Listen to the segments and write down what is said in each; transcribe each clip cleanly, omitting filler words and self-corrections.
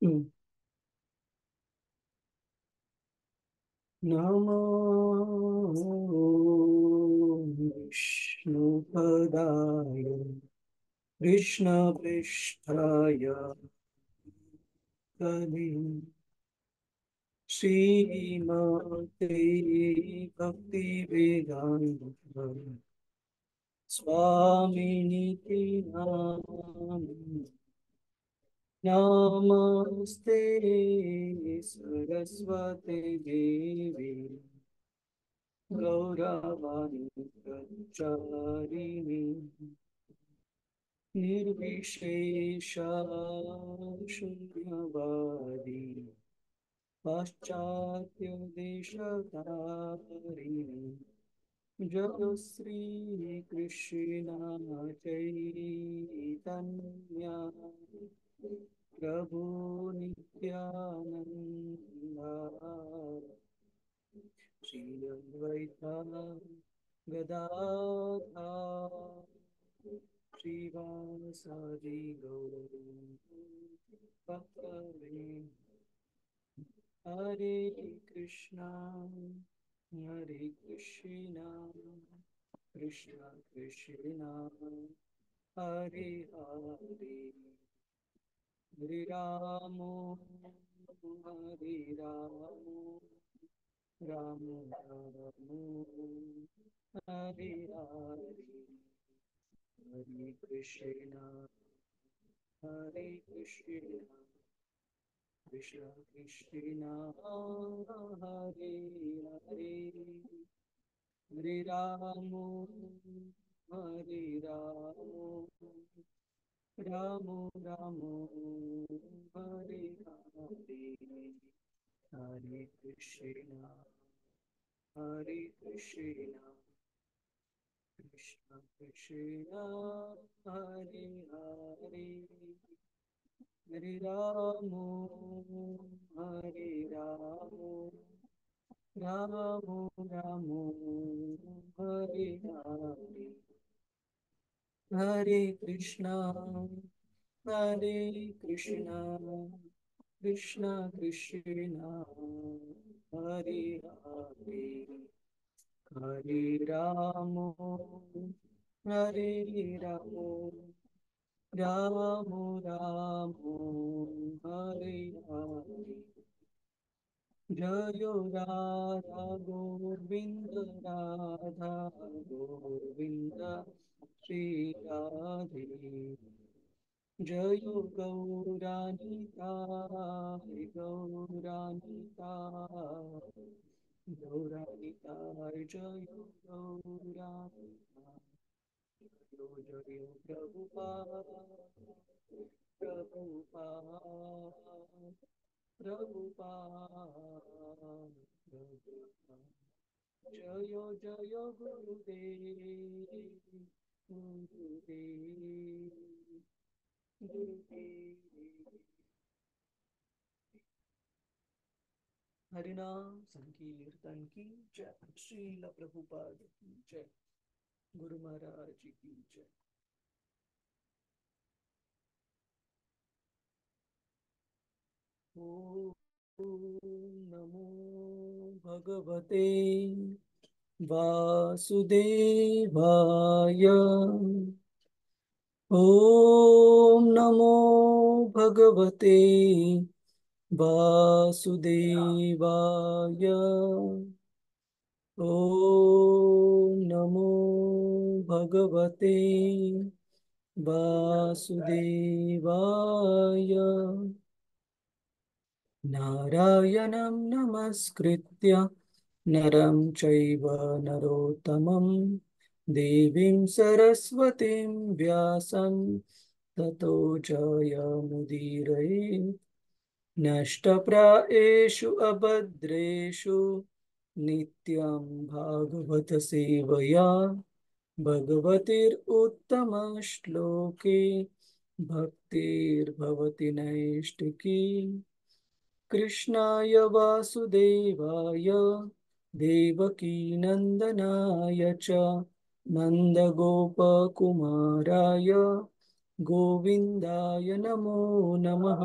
हम्म। नमो विष्णुपदाय कृष्णपृष्ठाय कलि श्रीमते भक्तिवेदान्त स्वामिनिति नामिने। नमस्ते सरस्वते देवी गौरवाणी प्रचारिणी निर्विशेष शून्यवादी पाश्चात्य देशधारिणी जय श्री कृष्ण चैतन्य प्रभु नित्यानंद श्री अद्वैता गदाधर श्रीवासादि गौर भक्तवृंद। हरे कृष्णा हरे कृष्णा कृष्णा कृष्णा हरे हरे हरे राम हरे राम राम राम हरे हरे हरे कृष्णा कृष्णा कृष्णा हरे हरे हरे राम राम राम हरे हरे हरे कृष्णा कृष्ण कृष्ण हरे हरे हरे राम राम राम हरे हरे हरे कृष्णा कृष्ण कृष्ण हरे हरे हरे राम राम राम हरे हरे जयो राधा गोविंद राधा गोविंद श्री राधे जयो गौरानिताय जयो गौरानिताय जयो जयो प्रभुपाद प्रभुपाद जयो जयो गुरुदेव हरिनाम संकीर्तन की जय। श्रील प्रभुपाद की जय। गुरु महाराज की जय। ओम नमो भगवते वासुदेवाय। ओम नमो भगवते वासुदेवाय। ओम नमो भगवते वासुदेवाय। नारायणं नमस्कृत्य नरं चैव नरोत्तमं देवीं सरस्वतीं व्यासं ततो जयमुदीरये। नष्टप्रायेषु अभद्रेषु नित्यं भागवत सेवया भगवतीरुत्तमश्लोके भक्तिर्भवति नैष्टिकी। कृष्णाय वासुदेवाय देवकीनन्दनाय च नन्दगोपकुमाराय गोविन्दाय नमो नमः।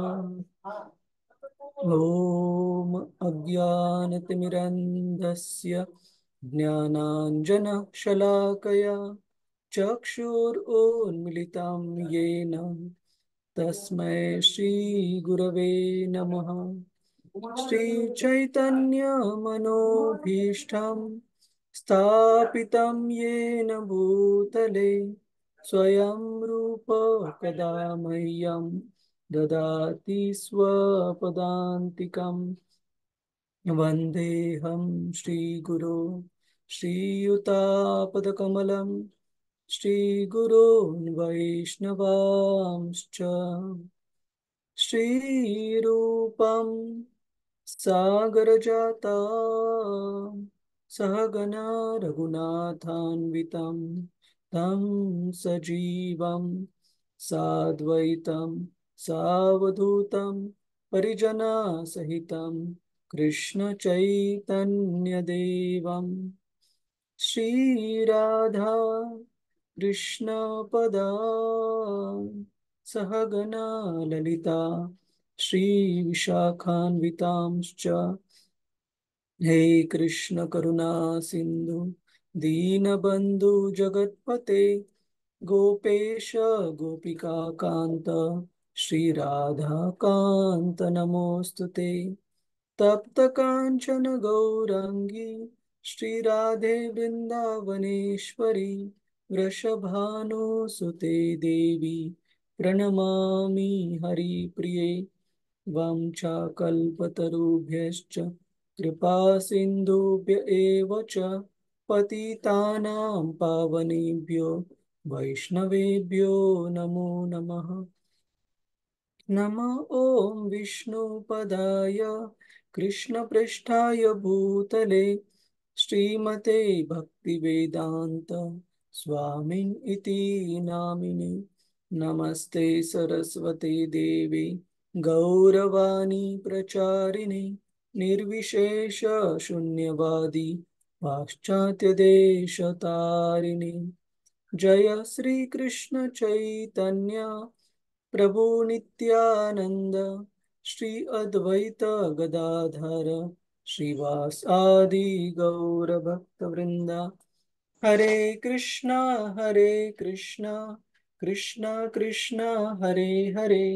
ॐ अज्ञानतिमिरन्धस्य ज्ञानाञ्जनशलाकया चक्षुरुन्मिलितं येन तस्मै श्रीगुरवे नमः। श्रीचैतन्यमनोभीष्टं स्थापितं येन भूतले स्वयं रूप कदा मह्यं ददाति स्वपदान्तिकम्। वन्देऽहं श्रीगुरो श्रीयुतापदकमलं श्रीगुरोन् वैष्णवांश्च श्रीरूपं सागरजाता सहगना रघुनाथान्वितं तं सजीवं साद्वैतं सावधूतं परिजनसहितं कृष्णचैतन्यदेवं श्रीराधा कृष्णपदा सहगना ललिता श्रीविशाखान्वितांश्च हे कृष्ण करुणा सिंधु दीनबंधु जगत्पते गोपेश गोपिका कांत श्रीराधा कांत नमोस्तुते तप्त कांचन गौरांगी श्रीराधे वृंदावनेश्वरी वृषभानुसुते देवी प्रणमामि हरिप्रिये वाञ्छाकल्पतरुभ्यश्च कृपा सिन्धुभ्य एव च पतितानां पावनेभ्यो वैष्णवेभ्यो नमो नमः। नमः ॐ विष्णुपदाय कृष्णपृष्ठाय भूतले श्रीमते भक्तिवेदान्त स्वामिन् इति नामिने नमस्ते सरस्वते देवे गौरवाणी प्रचारिणे निर्विशेष शून्यवादी पाश्चात्य देशतारिणे जय श्री कृष्ण चैतन्य प्रभु नित्यानंद श्री अद्वैत गदाधर श्रीवास आदि गौर भक्त वृंदा हरे कृष्णा कृष्णा कृष्णा हरे हरे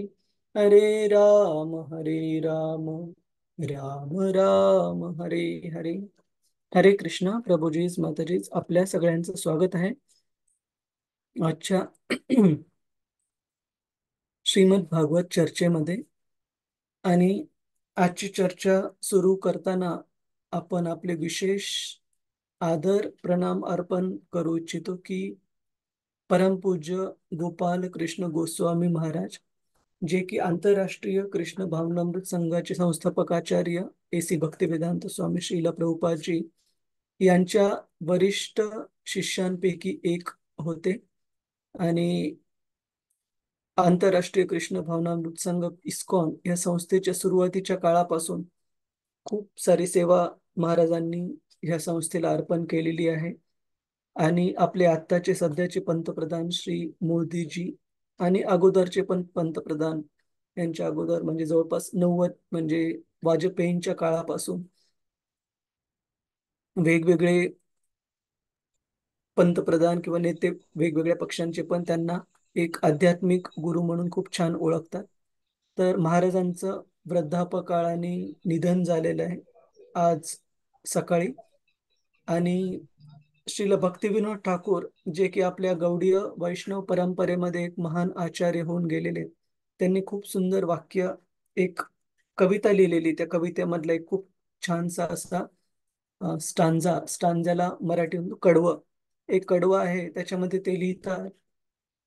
हरे राम राम राम हरे हरे। हरे कृष्णा प्रभुजीज माताजीज आपल्या सगळ्यांचं स्वागत आहे आजच्या श्रीमद भागवत चर्चेमध्ये। आणि आजची चर्चा सुरू करताना आपण आपले विशेष आदर प्रणाम अर्पण करू इच्छितो की परमपूज्य गोपाल कृष्ण गोस्वामी महाराज जे की आंतरराष्ट्रीय कृष्ण भावनामृत संघाचे संस्थापकाचार्य एसी भक्तिवेदांत स्वामी श्रीला प्रभुपादजी यांच्या वरिष्ठ शिष्यांपैकी एक होते आणि आंतरराष्ट्रीय कृष्ण भावनामृत संघ इस्कॉन या संस्थेच्या सुरुवातीच्या काळापासून खूप सारी सेवा महाराजांनी ह्या संस्थेला अर्पण केलेली आहे। आणि आपले आत्ताचे सध्याचे पंतप्रधान श्री मोदीजी आणि अगोदरचे पण पंतप्रधान यांच्या अगोदर म्हणजे जवळपास 90 म्हणजे वाजपेयींच्या काळापासून वेगवेगळे पंतप्रधान किंवा नेते वेगवेगळ्या पक्षांचे पण त्यांना एक आध्यात्मिक गुरु म्हणून खूप छान ओळखतात। तर महाराजांचं वृद्धापकाळाने निधन झालेलं आहे आज सकाळी। आणि श्रील भक्तिविनोद ठाकूर जे की आपल्या गौडीय वैष्णव परंपरेमध्ये एक महान आचार्य होऊन गेलेले, त्यांनी खूप सुंदर वाक्य एक कविता लिहिलेली। त्या कवितेमधला एक खूप छानसा असा स्टांजाला मराठीतून कडवं एक कडवं आहे, त्याच्यामध्ये ते लिहितात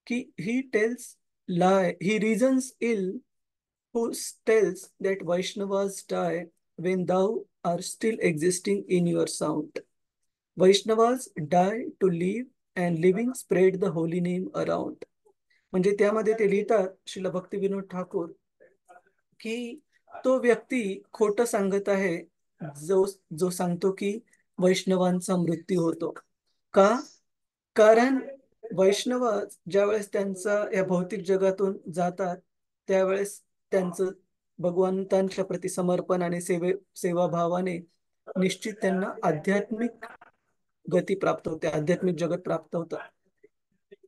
की he tells lie he reasons ill who tells that Vaishnavas die when thou are still existing in your sound. Vaishnavas die to live and living spread the holy name around. म्हणजे त्यामध्ये ते लिहितात श्रील भक्तिविनोद ठाकूर की तो व्यक्ती खोटं सांगत आहे जो जो सांगतो की वैष्णवांचा मृत्यू होतो। का? कारण वैष्णव ज्यावेळेस त्यांचा या भौतिक जगातून जातात त्यावेळेस त्यांचं भगवंतांच्या प्रती समर्पण आणि सेवाभावाने निश्चित त्यांना आध्यात्मिक गती प्राप्त होते, आध्यात्मिक जगत प्राप्त होतं.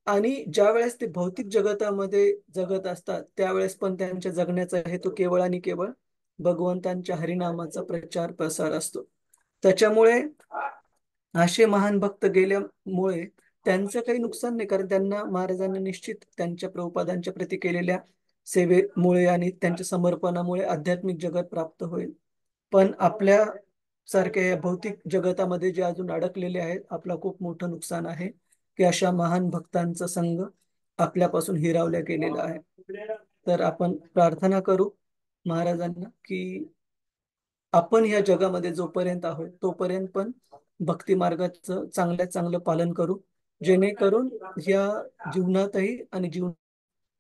आणि ज्या वेळेस ते भौतिक जगतामध्ये जगत असतात, त्यावेळेस पण त्यांच्या जगण्याचा हेतू केवळ आणि केवळ भगवंतांच्या हरिनामाचा प्रचार प्रसार असतो. त्याच्यामुळे असे महान भक्त गेल्यामुळे त्यांचं काही नुकसान नाही, कारण त्यांना महाराजांनी निश्चित त्यांच्या प्रभुपादांच्या प्रती केलेल्या सेवेमुळे आणि त्यांच्या समर्पणामुळे आध्यात्मिक जगत प्राप्त होईल. पण आपल्या सारख्या या भौतिक जगतामध्ये जे अजून अडकलेले आहेत, आपलं खूप मोठं नुकसान आहे, की अशा महान भक्तांचा संग आपल्यापासून हिरावल्या गेलेला आहे. तर आपण प्रार्थना करू महाराजांना, की आपण ह्या जगामध्ये जोपर्यंत आहोत, तोपर्यंत पण भक्ती मार्गाचं चांगल्यात चांगलं पालन करू, जेणेकरून या जीवनातही आणि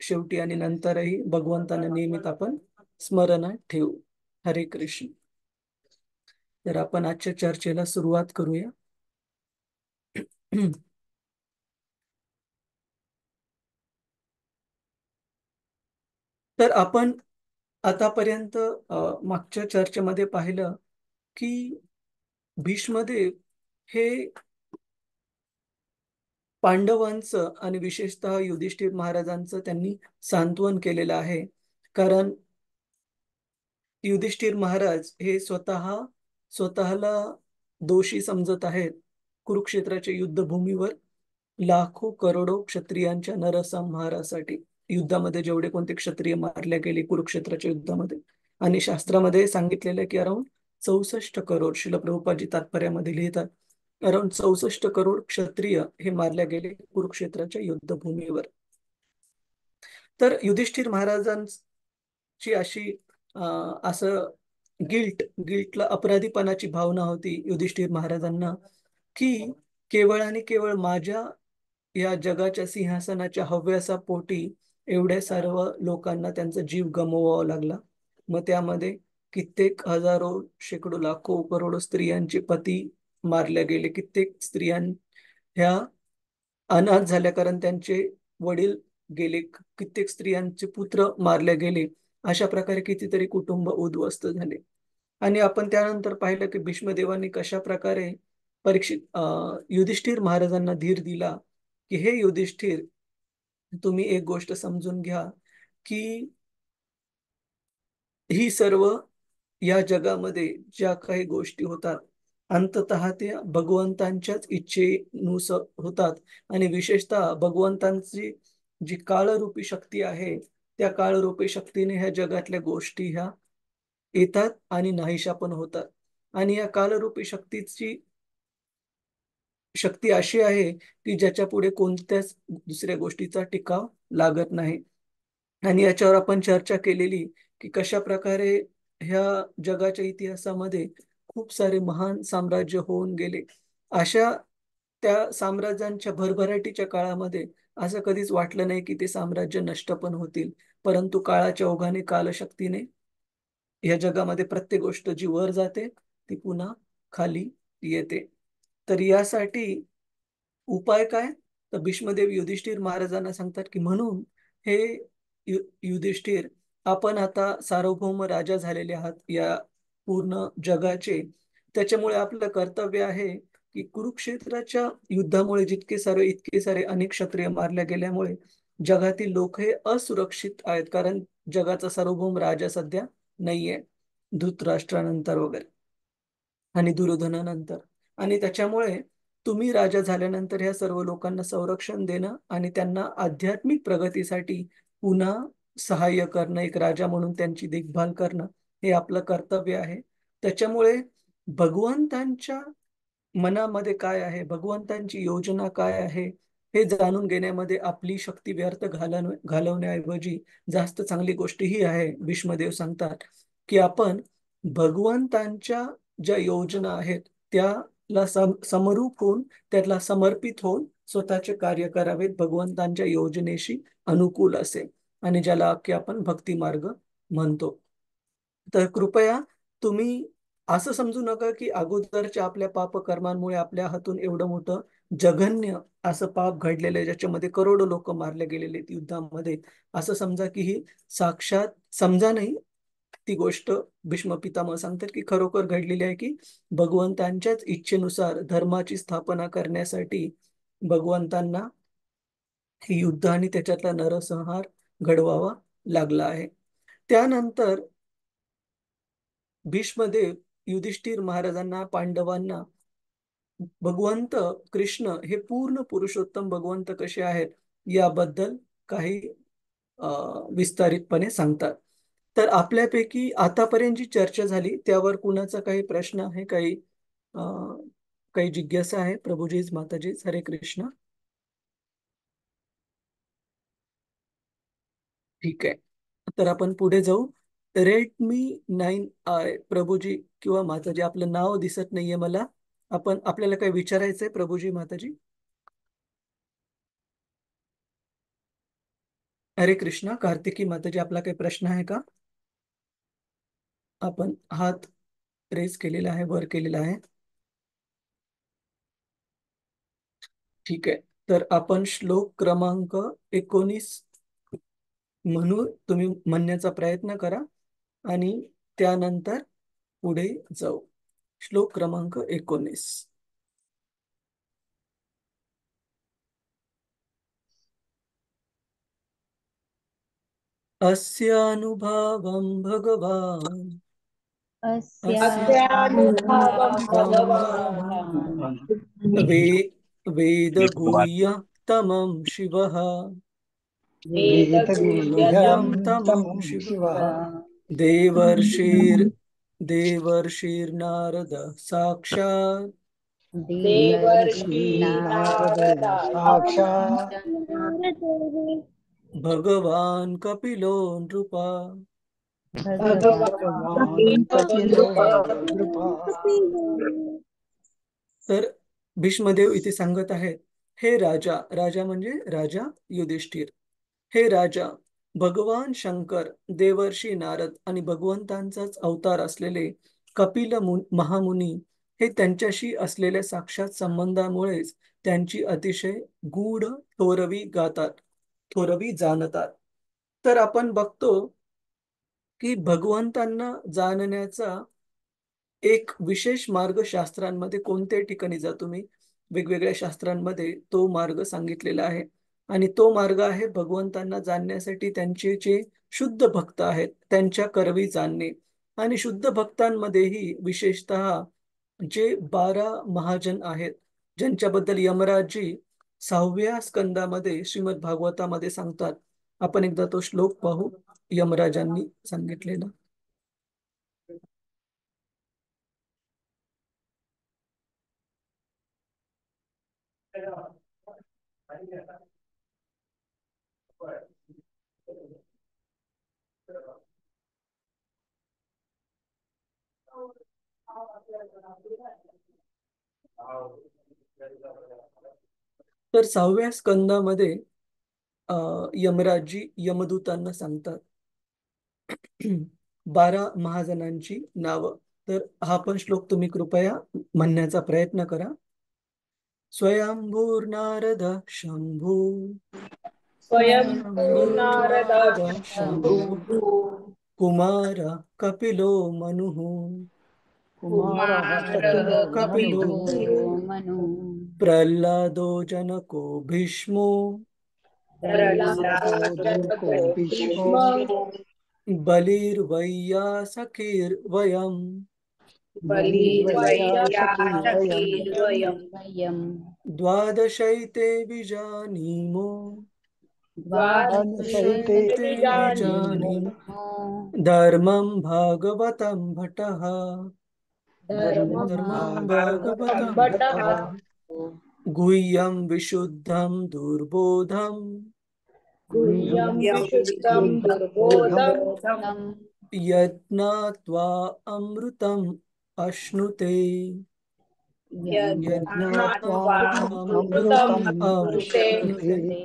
शेवटी आणि नंतरही भगवंतांना नेहमीच आपण स्मरणात ठेवू. हरे कृष्ण. तर आपण आजच्या चर्चेला सुरुवात करूया. तर आपण आतापर्यंत मागच्या चर्चेमध्ये पाहिलं, की भीष्मदेव हे पांडवांचं आणि विशेषतः युधिष्ठिर महाराजांचं त्यांनी सांत्वन केलेलं आहे. कारण युधिष्ठिर महाराज हे स्वतःला दोषी समजत आहेत. कुरुक्षेत्राच्या युद्धभूमीवर लाखो करोडो क्षत्रियांच्या नरसंहारासाठी, युद्धामध्ये जेवढे कोणते क्षत्रिय मारले गेले कुरुक्षेत्राच्या युद्धामध्ये, आणि शास्त्रामध्ये सांगितलेलं आहे की अराउंड 64 करोड, शिल प्रभुपादजी तात्पर्यामध्ये लिहितात, अराउंड 64 करोड क्षत्रिय हे मारले गेले कुरुक्षेत्राच्या युद्धभूमीवर. तर युधिष्ठिर महाराजांची अशी असं गिल्टला अपराधीपणाची भावना होती युधिष्ठिर महाराजांना, की केवळ आणि केवळ माझ्या या जगाच्या सिंहासनाच्या हव्यासापोटी एवढ्या सर्व लोकांना त्यांचा जीव गमवावा लागला. मग त्यामध्ये कित्येक हजारो, शेकडो, लाखो, करोडो स्त्रियांचे पती मारले गेले. कित्येक स्त्रियां ह्या अनाथ झाल्या, कारण त्यांचे वडील गेले. कित्येक स्त्रियांचे पुत्र मारले गेले. अशा प्रकारे कितीतरी कुटुंब उद्ध्वस्त झाले. आणि आपण त्यानंतर पाहिलं की भीष्मदेवांनी कशा प्रकारे युधिष्ठिर महाराजांना धीर दिला, की हे युधिष्ठिर, तुम्ही एक गोष्ट समजून घ्या, की ही सर्व या जगामध्ये ज्या काही गोष्टी होतात, अंततः ते भगवंतांच्याच इच्छेनुसार होतात. आणि विशेषतः भगवंतांची जी काळरूपी शक्ती आहे, त्या काळरूपी शक्तीने ह्या जगातल्या गोष्टी ह्या येतात आणि नाहीशा पण होतात. आणि या कालरूपी शक्तीची शक्ती अशी आहे, की ज्याच्या पुढे कोणत्याच दुसऱ्या गोष्टीचा टिकाव लागत नाही. आणि याच्यावर आपण चर्चा केलेली, की कशा प्रकारे ह्या जगाच्या इतिहासामध्ये खूप सारे महान साम्राज्य होऊन गेले. अशा त्या साम्राज्यांच्या भरभराटीच्या काळामध्ये असं कधीच वाटलं नाही, की ते साम्राज्य नष्ट पण होतील. परंतु काळाच्या ओघाने, कालशक्तीने या जगामध्ये प्रत्येक गोष्ट जी वर जाते, ती पुन्हा खाली येते. तर यासाठी उपाय काय? तर भीष्मदेव युधिष्ठिर महाराजांना सांगतात, की म्हणून हे युधिष्ठिर, आपण आता सार्वभौम राजा झालेले आहात या पूर्ण जगाचे. त्याच्यामुळे आपलं कर्तव्य आहे, की कुरुक्षेत्राच्या युद्धामुळे इतके सारे अनेक क्षत्रिय मारल्या गेल्यामुळे जगातील लोक हे असुरक्षित आहेत. कारण जगाचा सार्वभौम राजा सध्या नाहीये, धृतराष्ट्रानंतर वगैरे आणि दुर्योधनानंतर. आणि त्याच्यामुळे तुम्ही राजा झाल्यानंतर ह्या सर्व लोकांना संरक्षण देणं आणि त्यांना आध्यात्मिक प्रगतीसाठी पुन्हा सहाय्य करणं, एक राजा म्हणून त्यांची देखभाल करणं, हे आपलं कर्तव्य आहे. त्याच्यामुळे भगवंतांच्या मनामध्ये काय आहे, भगवंतांची योजना काय आहे, हे जाणून घेण्यामध्ये आपली शक्ती व्यर्थ घालवण्याऐवजी जास्त चांगली गोष्ट ही आहे. भीष्मदेव सांगतात, की आपण भगवंतांच्या ज्या योजना आहेत त्याला समरूप होऊन, त्याला समर्पित होऊन स्वतःचे कार्य करावेत भगवंतांच्या योजनेशी अनुकूल असे, आणि ज्याला की आपण भक्ती मार्ग म्हणतो. तर कृपया तुम्ही असं समजू नका, की अगोदरच्या आपल्या पापकर्मांमुळे आपल्या हातून एवढं मोठं जघन्य असं पाप घडलेलं आहे, ज्याच्यामध्ये करोडो लोक मारले गेलेले आहेत युद्धामध्ये. असं समजा की ही साक्षात, समजा नाही, ती गोष्ट भीष्म पितामह सांगतात की खरोखर घडलेली आहे, की भगवंतांच्याच इच्छेनुसार धर्माची स्थापना करण्यासाठी भगवंतांना हे युद्ध आणि त्याच्यातला नरसंहार घडवावा लागला आहे. त्यानंतर भीष्मदेव युधिष्ठिर महाराजांना, पांडवांना भगवंत कृष्ण हे पूर्ण पुरुषोत्तम भगवंत कसे आहेत याबद्दल काही विस्तारितपणे सांगतात. तर आपल्यापैकी आतापर्यंत जी चर्चा झाली त्यावर कुणाचा काही प्रश्न आहे, काही जिज्ञासा आहे? प्रभुजीज, माताजीज, हरे कृष्ण. ठीक आहे, तर आपण पुढे जाऊ. रेडमी 9i, प्रभुजी किंवा माताजी, आपलं नाव दिसत नाहीये मला. आपल्याला काही विचारायचंय प्रभुजी, माताजी? हरे कृष्णा. कार्तिकी माताजी, आपला काही प्रश्न आहे का? आपण हात रेज केलेला आहे, वर केलेला आहे. ठीक आहे, तर आपण श्लोक क्रमांक 19 म्हणून तुम्ही म्हणण्याचा प्रयत्न करा आणि त्यानंतर पुढे जाऊ. श्लोक क्रमांक 19. अस्यानुभावं भगवान् अस्यानुभावं अस्यानुभावं भगवान् वे वेदगुह्यं तमं शिवः वेदगुह्यं गुह्यं तमं तं शिवः शिव देवर्षिर्नारद साक्षात् देवर्षीनारद साक्षात् भगवान् कपिलो नृपा. भगवान् भगवान् कपिलो नृपा. तर भीष्मदेव इथे सांगत आहेत, हे राजा, राजा म्हणजे राजा युधिष्ठिर, हे राजा, भगवान शंकर, देवर्षी नारद आणि भगवंतांचाच अवतार असलेले कपिल महामुनी हे त्यांच्याशी असलेल्या साक्षात संबंधामुळेच त्यांची अतिशय गूढ थोरवी गातात, थोरवी जाणतात. तर आपण बघतो की भगवंतांना जाणण्याचा एक विशेष मार्ग शास्त्रांमध्ये कोणत्याही ठिकाणी जा तुम्ही, वेगवेगळ्या शास्त्रांमध्ये तो मार्ग सांगितलेला आहे. आणि तो मार्ग आहे भगवंतांना जाणण्यासाठी त्यांचे जे शुद्ध भक्त आहेत त्यांच्या करवी जाणणे. आणि शुद्ध भक्तांमध्येही विशेषतः जे 12 महाजन आहेत, ज्यांच्याबद्दल यमराजजी 6व्या स्कंदामध्ये श्रीमद भागवतामध्ये सांगतात. आपण एकदा तो श्लोक पाहू, यमराजांनी सांगितलेला. तर 6व्या स्कंदामध्ये यमराजजी यमदूतांना सांगतात 12 महाजनांची नावं. तर हा पण श्लोक तुम्ही कृपया म्हणण्याचा प्रयत्न करा. स्वयंभूर्नारद शंभू, स्वयंभूनारद स्वयंभूर्नारद शंभू शंभू, कुमार कपिलो मनुः, कुमारः कुमार कपिलो कपिलो मनुः. कपिलो मनुः, मनु प्रह्लादो जनको भीष्मो, प्रह्लादो प्रह्लादो जनको भीष्मो. भीष्मो बलिर्वय्यासखिर्वयम्, बलिर्वय्यासखिर्वयम्. बलिर्वय्यासखिर्वयम् वयम् द्वादशैते विजानीमो, द्वादशैते द्वादशैते द्वादशैर्विजानीमो विजानीमो धर्मं भागवतं भटः, धर्मं धर्मं भागवतं भागवतं भटः भटः. भटः, गुह्यं विशुद्धं दुर्बोधं, गुह्यं गुह्यं विशुद्धं विशुद्धं दुर्बोधम् यज्ञात्वा अमृतम् अश्नुते, यज्ञात्वा यज्ञात्वा अमृतम् अमृतम् अमृतम् अश्नुते अश्नुते. अश्नुते.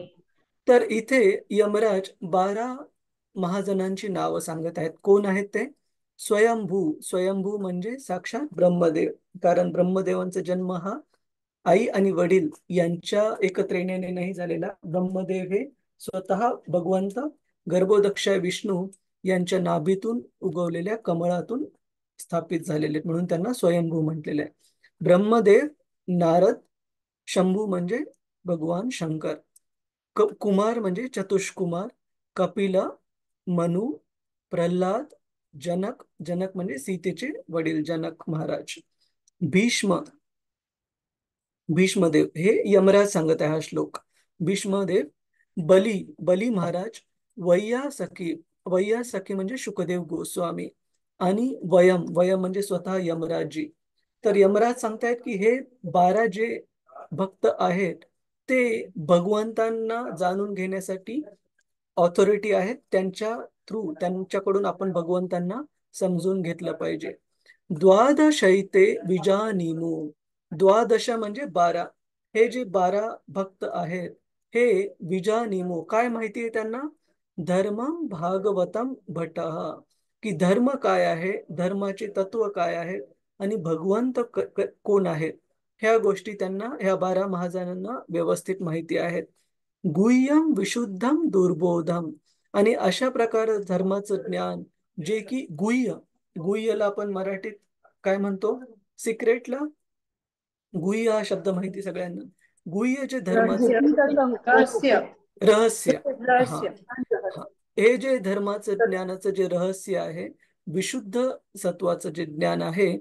तर इथे यमराज 12 महाजनांची नावं सांगत आहेत. कोण आहेत ते? स्वयंभू, स्वयंभू म्हणजे साक्षात ब्रह्मदेव. कारण ब्रह्मदेवांचा जन्म हा आई आणि वडील यांच्या एकत्र येण्याने नाही झालेला. ब्रह्मदेव हे स्वतः भगवंत, गर्भोदक्ष विष्णू यांच्या नाभीतून उगवलेल्या कमळातून स्थापित झालेले आहेत, म्हणून त्यांना स्वयंभू म्हटलेले आहे. ब्रह्मदेव, नारद, शंभू म्हणजे भगवान शंकर, कुमार म्हणजे चतुष्कुमार, कपिला, मनु, प्रल्हाद, जनक, जनक म्हणजे सीतेचे वडील जनक महाराज, भीष्म, भीष्मदेव हे यमराज सांगत आहे हा श्लोक, भीष्मदेव, बली, बली महाराज, वैयासखी, वैयासखी म्हणजे शुकदेव गोस्वामी, आणि वयम, वयम म्हणजे स्वतः यमराजजी. तर यमराज सांगतायत की हे 12 जे भक्त आहेत ते भगवंतांना जाणून घेण्यासाठी ऑथॉरिटी आहेत, त्यांच्या थ्रू, त्यांच्याकडून आपण भगवंतांना समजून घेतलं पाहिजे. द्वादशैते विजानीमो, द्वादश म्हणजे 12, हे जे 12 भक्त आहेत हे विजानीमो, काय माहिती आहे त्यांना? धर्मम भागवतम भटः, की धर्म काय आहे, धर्माचे तत्व काय आहे, आणि भगवंत कोण आहेत, ह्या गोष्टी त्यांना, ह्या 12 महाजनांना व्यवस्थित माहिती आहेत. गुह्यम विशुद्धम दुर्बोधम, आणि अशा प्रकारे धर्माचं ज्ञान जे की गुह्य, गुह्यला आपण मराठीत काय म्हणतो, सिक्रेटला गुह्य हा शब्द माहिती सगळ्यांना, गुह्य जे धर्माचं रहस्य, रहस्य, हा रहस्य. हा, हे जे धर्माचं ज्ञानाचं जे रहस्य आहे, विशुद्ध सत्वाचं जे ज्ञान आहे,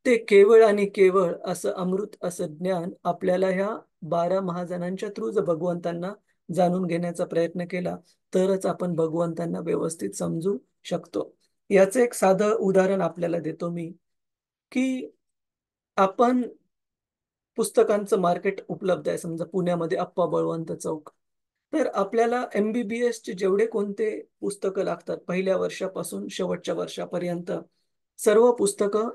ते केवळ आणि केवळ असं अमृत असं ज्ञान आपल्याला ह्या 12 महाजनांच्या थ्रू जर भगवंतांना जाणून घेण्याचा प्रयत्न केला तरच आपण भगवंतांना व्यवस्थित समजू शकतो. याचं एक साधं उदाहरण आपल्याला देतो मी, की आपण पुस्तकांचं मार्केट उपलब्ध आहे, समजा पुण्यामध्ये अप्पा बळवंत चौक, तर आपल्याला MBBS चे जेवढे कोणते पुस्तकं लागतात पहिल्या वर्षापासून शेवटच्या वर्षापर्यंत सर्व पुस्तकं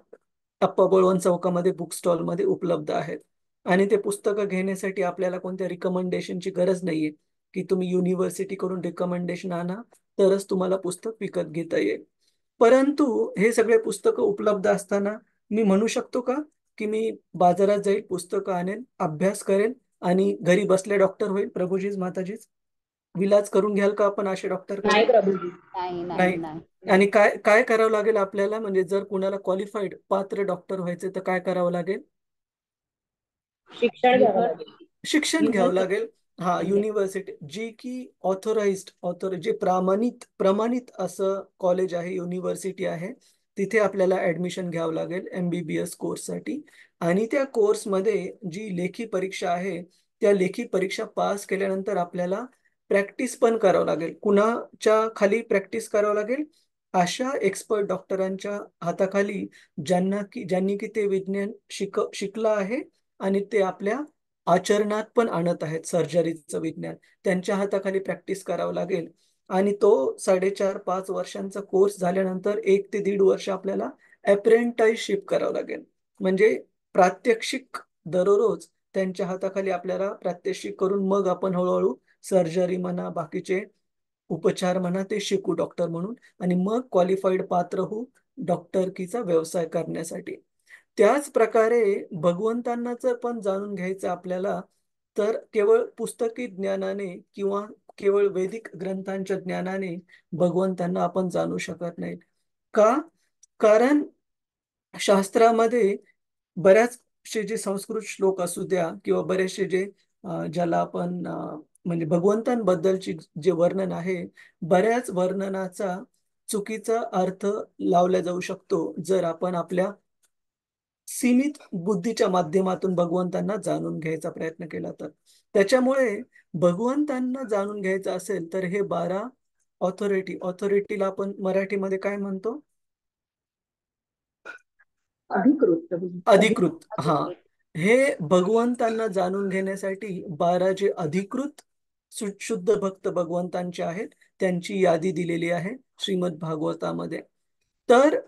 अप्पा बळवंत चौकामध्ये बुक स्टॉलमध्ये उपलब्ध आहेत. आणि ते पुस्तकं घेण्यासाठी आपल्याला कोणत्या रिकमेंडेशनची गरज नाहीये की तुम्ही युनिव्हर्सिटीकडून रिकमेंडेशन आणा तरच तुम्हाला पुस्तक विकत घेता येईल. परंतु हे सगळे पुस्तकं उपलब्ध असताना मी म्हणू शकतो का की मी बाजारात जाईल, पुस्तकं आणेन, अभ्यास करेन आणि घरी बसले डॉक्टर होईल? प्रभूजीच माताजीच, विलाज करून घ्याल का आपण असे डॉक्टरकडे? नाही प्रभूजी. नाही नाही नाही. नाही. आणि काय काय करावं लागेल आपल्याला, म्हणजे जर कुणाला क्वालिफाईड पात्र डॉक्टर व्हायचे तर काय करावं लागेल? शिक्षण घ्यावं लागेल. शिक्षण घ्यावं लागेल. हा, म्हणजे युनिव्हर्सिटी जी की ऑथोराइज्ड जे प्रमाणित असं कॉलेज आहे, युनिव्हर्सिटी आहे, तिथे आपल्याला ऍडमिशन घ्यावं लागेल MBBS कोर्ससाठी. आणि त्या कोर्समध्ये जी लेखी परीक्षा आहे त्या लेखी परीक्षा पास केल्यानंतर आपल्याला प्रॅक्टिस पण करावं लागेल. कुणाच्या खाली प्रॅक्टिस करावं लागेल? अशा एक्सपर्ट डॉक्टरांच्या हाताखाली ज्यांनी की ते विज्ञान शिकलं आहे आणि ते आपल्या आचरणात पण आणत आहेत सर्जरीचं विज्ञान, त्यांच्या हाताखाली प्रॅक्टिस करावं लागेल. आणि तो 4.5-5 वर्षांचा कोर्स झाल्यानंतर 1 ते 1.5 वर्ष आपल्याला अप्रेंटिसशिप करावं लागेल, म्हणजे प्रात्यक्षिक दररोज त्यांच्या हाताखाली आपल्याला प्रात्यक्षिक करून मग आपण हळूहळू सर्जरी म्हणा, बाकीचे उपचार म्हणा ते शिकू डॉक्टर म्हणून, आणि मग क्वालिफाईड पात्र होऊ डॉक्टरकीचा व्यवसाय करण्यासाठी. त्याच प्रकारे भगवंतांना जर पण जाणून घ्यायचं आपल्याला तर केवळ पुस्तकी ज्ञानाने किंवा केवळ वैदिक ग्रंथांच्या ज्ञानाने भगवंतांना आपण जाणू शकत नाही. का? कारण शास्त्रामध्ये बऱ्याचशे जे संस्कृत श्लोक असू द्या किंवा बरेचसे जे ज्याला आपण म्हणजे भगवंतांबद्दलची जे वर्णन आहे, बऱ्याच वर्णनाचा चुकीचा अर्थ लावला जाऊ शकतो जर आपण आपल्या सीमित बुद्धीच्या माध्यमातून भगवंतांना जाणून घ्यायचा प्रयत्न केला तर. त्याच्यामुळे भगवंतांना जाणून घ्यायचं असेल तर हे 12 ऑथॉरिटीला आपण मराठीमध्ये काय म्हणतो? अधिकृत प्रभूजी. अधिकृत. हा, अधिकृत. हे भगवंतांना जाणून घेण्यासाठी 12 जे अधिकृत शुद्ध भक्त भगवंतांचे आहेत त्यांची यादी दिलेली आहे श्रीमद भागवतामध्ये. तर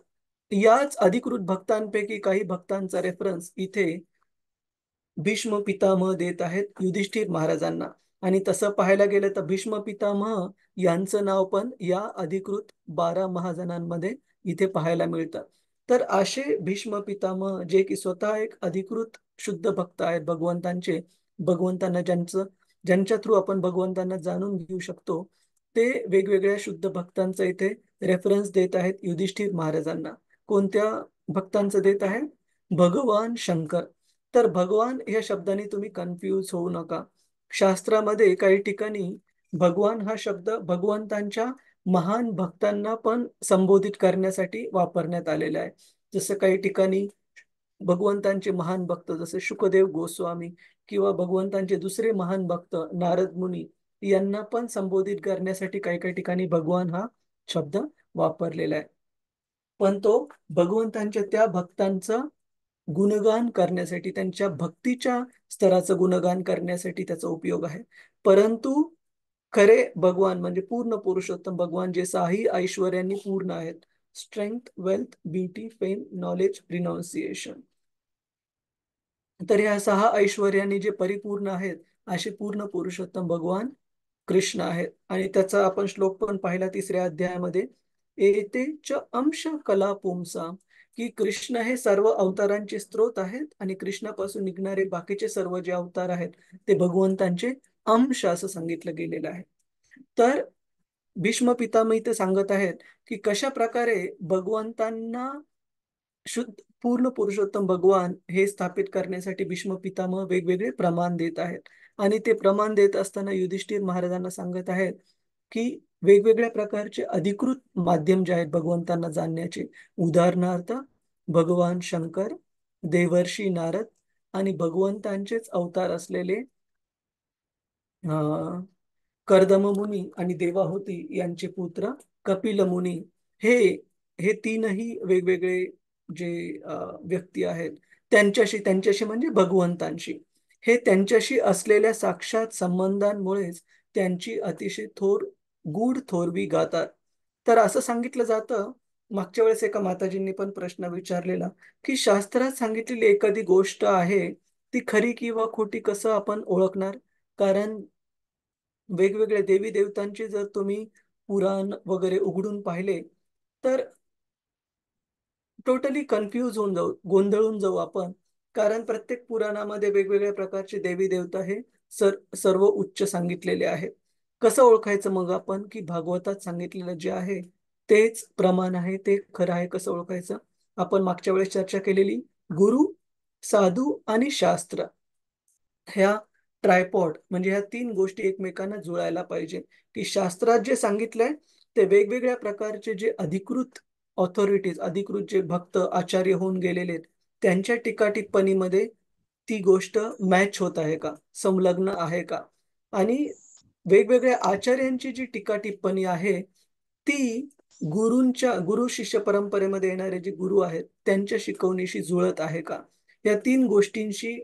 याच अधिकृत भक्तांपैकी काही भक्तांचा रेफरन्स इथे भीष्म पितामह देत आहेत युधिष्ठिर महाराजांना. आणि तसं पाहायला गेलं तर भीष्म पितामह यांचं नाव पण या अधिकृत 12 महाजनांमध्ये इथे पाहायला मिळतं. तर असे भीष्म पितामह जे की स्वतः एक अधिकृत शुद्ध भक्त आहेत भगवंतांचे, भगवंतांना ज्यांच्या थ्रू आपण भगवंतांना जाणून घेऊ शकतो, ते वेगवेगळ्या शुद्ध भक्तांचा इथे रेफरन्स देत आहेत युधिष्ठिर महाराजांना. कोणत्या भक्तांचं देत आहे? भगवान शंकर. तर भगवान या शब्दाने तुम्ही कन्फ्यूज होऊ नका. शास्त्रामध्ये काही ठिकाणी भगवान हा शब्द भगवंतांच्या महान भक्तांना पण संबोधित करण्यासाठी वापरण्यात आलेला आहे. जसं काही ठिकाणी भगवंतांचे महान भक्त जसे शुकदेव गोस्वामी किंवा भगवंतांचे दुसरे महान भक्त नारद मुनी यांना पण संबोधित करण्यासाठी काही काही ठिकाणी भगवान हा शब्द वापरलेला आहे. पण तो भगवंतांच्या त्या भक्तांचं गुणगान करण्यासाठी, त्यांच्या भक्तीच्या स्तराचं गुणगान करण्यासाठी त्याचा उपयोग आहे. परंतु खरे भगवान म्हणजे पूर्ण पुरुषोत्तम भगवान जे साही ऐश्वर्यांनी पूर्ण आहेत, strength, wealth, beauty, fame, knowledge, renunciation, तर या 6 ऐश्वर्याने जे परिपूर्ण आहेत असे पूर्ण पुरुषोत्तम भगवान कृष्ण आहेत. आणि त्याचा आपण श्लोक पण पाहिला 3ऱ्या अध्यायामध्ये, एते च अंश कला पुंसा, की कृष्ण हे सर्व अवतारांचे स्रोत आहेत आणि कृष्णापासून निघणारे बाकीचे सर्व जे अवतार आहेत ते भगवंतांचे अंश असं सांगितलं गेलेलं आहे. तर भीष्म पितामह इथे सांगत आहेत की कशा प्रकारे भगवंतांना शुद्ध पूर्ण पुरुषोत्तम भगवान हे स्थापित करण्यासाठी भीष्म पितामह वेगवेगळे प्रमाण देत आहेत. आणि ते प्रमाण देत असताना युधिष्ठिर महाराजांना सांगत आहेत की वेगवेगळ्या प्रकारचे अधिकृत माध्यम जे आहेत भगवंतांना जाणण्याचे, उदाहरणार्थ भगवान शंकर, देवर्षी नारद आणि भगवंतांचेच अवतार असलेले कर्दम मुनी आणि देवाहुती यांचे पुत्र कपिल मुनी, हे हे तीनही वेगवेगळे जे व्यक्ती आहेत त्यांच्याशी म्हणजे भगवंतांशी, हे त्यांच्याशी असलेल्या साक्षात संबंधांमुळेच त्यांची अतिशय गूढ थोरवी गातात. तर असं सांगितलं जातं, मागच्या वेळेस एका माताजींनी पण प्रश्न विचारलेला की शास्त्रात सांगितलेली एखादी गोष्ट आहे ती खरी किंवा खोटी कसं आपण ओळखणार? कारण वेगवेगळे देवी देवतांचे जर तुम्ही पुराण वगैरे उघडून पाहिले तर टोटली कन्फ्यूज होऊन जाऊ, गोंधळून जाऊ आपण. कारण प्रत्येक पुराणामध्ये वेगवेगळ्या प्रकारचे देवी देवता हे सर्व उच्च सांगितलेले आहेत. कसं ओळखायचं मग आपण की भागवतात सांगितलेलं जे आहे तेच प्रमाण आहे, ते खरं आहे, कसं ओळखायचं? आपण मागच्या वेळेस चर्चा केलेली गुरु, साधू आणि शास्त्र, ह्या ट्रायपॉड म्हणजे ह्या 3 गोष्टी एकमेकांना जुळायला पाहिजे. की शास्त्रात जे सांगितलंय ते वेगवेगळ्या प्रकारचे जे अधिकृत ऑथॉरिटीज, अधिकृत जे भक्त आचार्य होऊन गेलेले आहेत त्यांच्या टीका टिप्पणीमध्ये ती गोष्ट मॅच होत आहे का, संलग्न आहे का? आणि वेगवेगळ्या आचार्यांची जी टीका टिप्पणी आहे ती गुरु शिष्य परंपरेमध्ये येणारे जे गुरु आहेत त्यांच्या शिकवणीशी जुळत आहे का? या 3 गोष्टींशी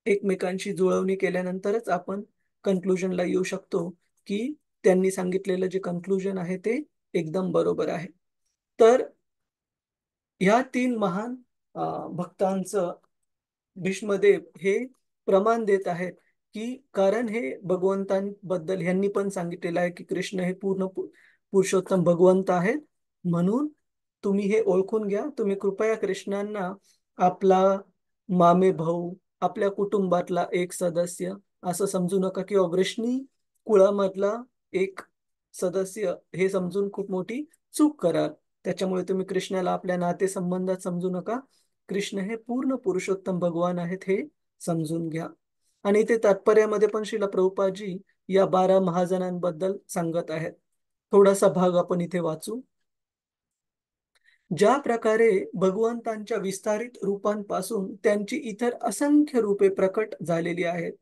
एकमेकांशी जुळवणी केल्यानंतरच आपण कन्क्लुजनला येऊ शकतो की त्यांनी सांगितलेलं जे कन्क्लुजन आहे ते एकदम बरोबर आहे. तर ह्या 3 महान भक्तांचं भीष्मदेव हे प्रमाण देत आहेत की कारण हे भगवंतांबद्दल ह्यांनी पण सांगितलेलं आहे की कृष्ण हे पूर्ण पुरुषोत्तम भगवंत आहेत. म्हणून तुम्ही हे ओळखून घ्या. तुम्ही कृपया कृष्णांना आपला मामे भाऊ, आपल्या कुटुंबातला एक सदस्य असं समजू नका किंवा वृष्णी कुळामधला एक सदस्य हे समजून खूप मोठी चूक कराल. त्याच्यामुळे तुम्ही कृष्णाला आपल्या नातेसंबंधात समजू नका. कृष्ण हे पूर्ण पुरुषोत्तम भगवान आहेत हे समजून घ्या. आणि ते तात्पर्यामध्ये पण श्रील प्रभुपादजी या 12 महाजनांबद्दल सांगत आहेत. थोडासा भाग आपण इथे वाचू. ज्या प्रकारे भगवंतांच्या विस्तारित रूपांपासून त्यांची इतर असंख्य रूपे प्रकट झालेली आहेत,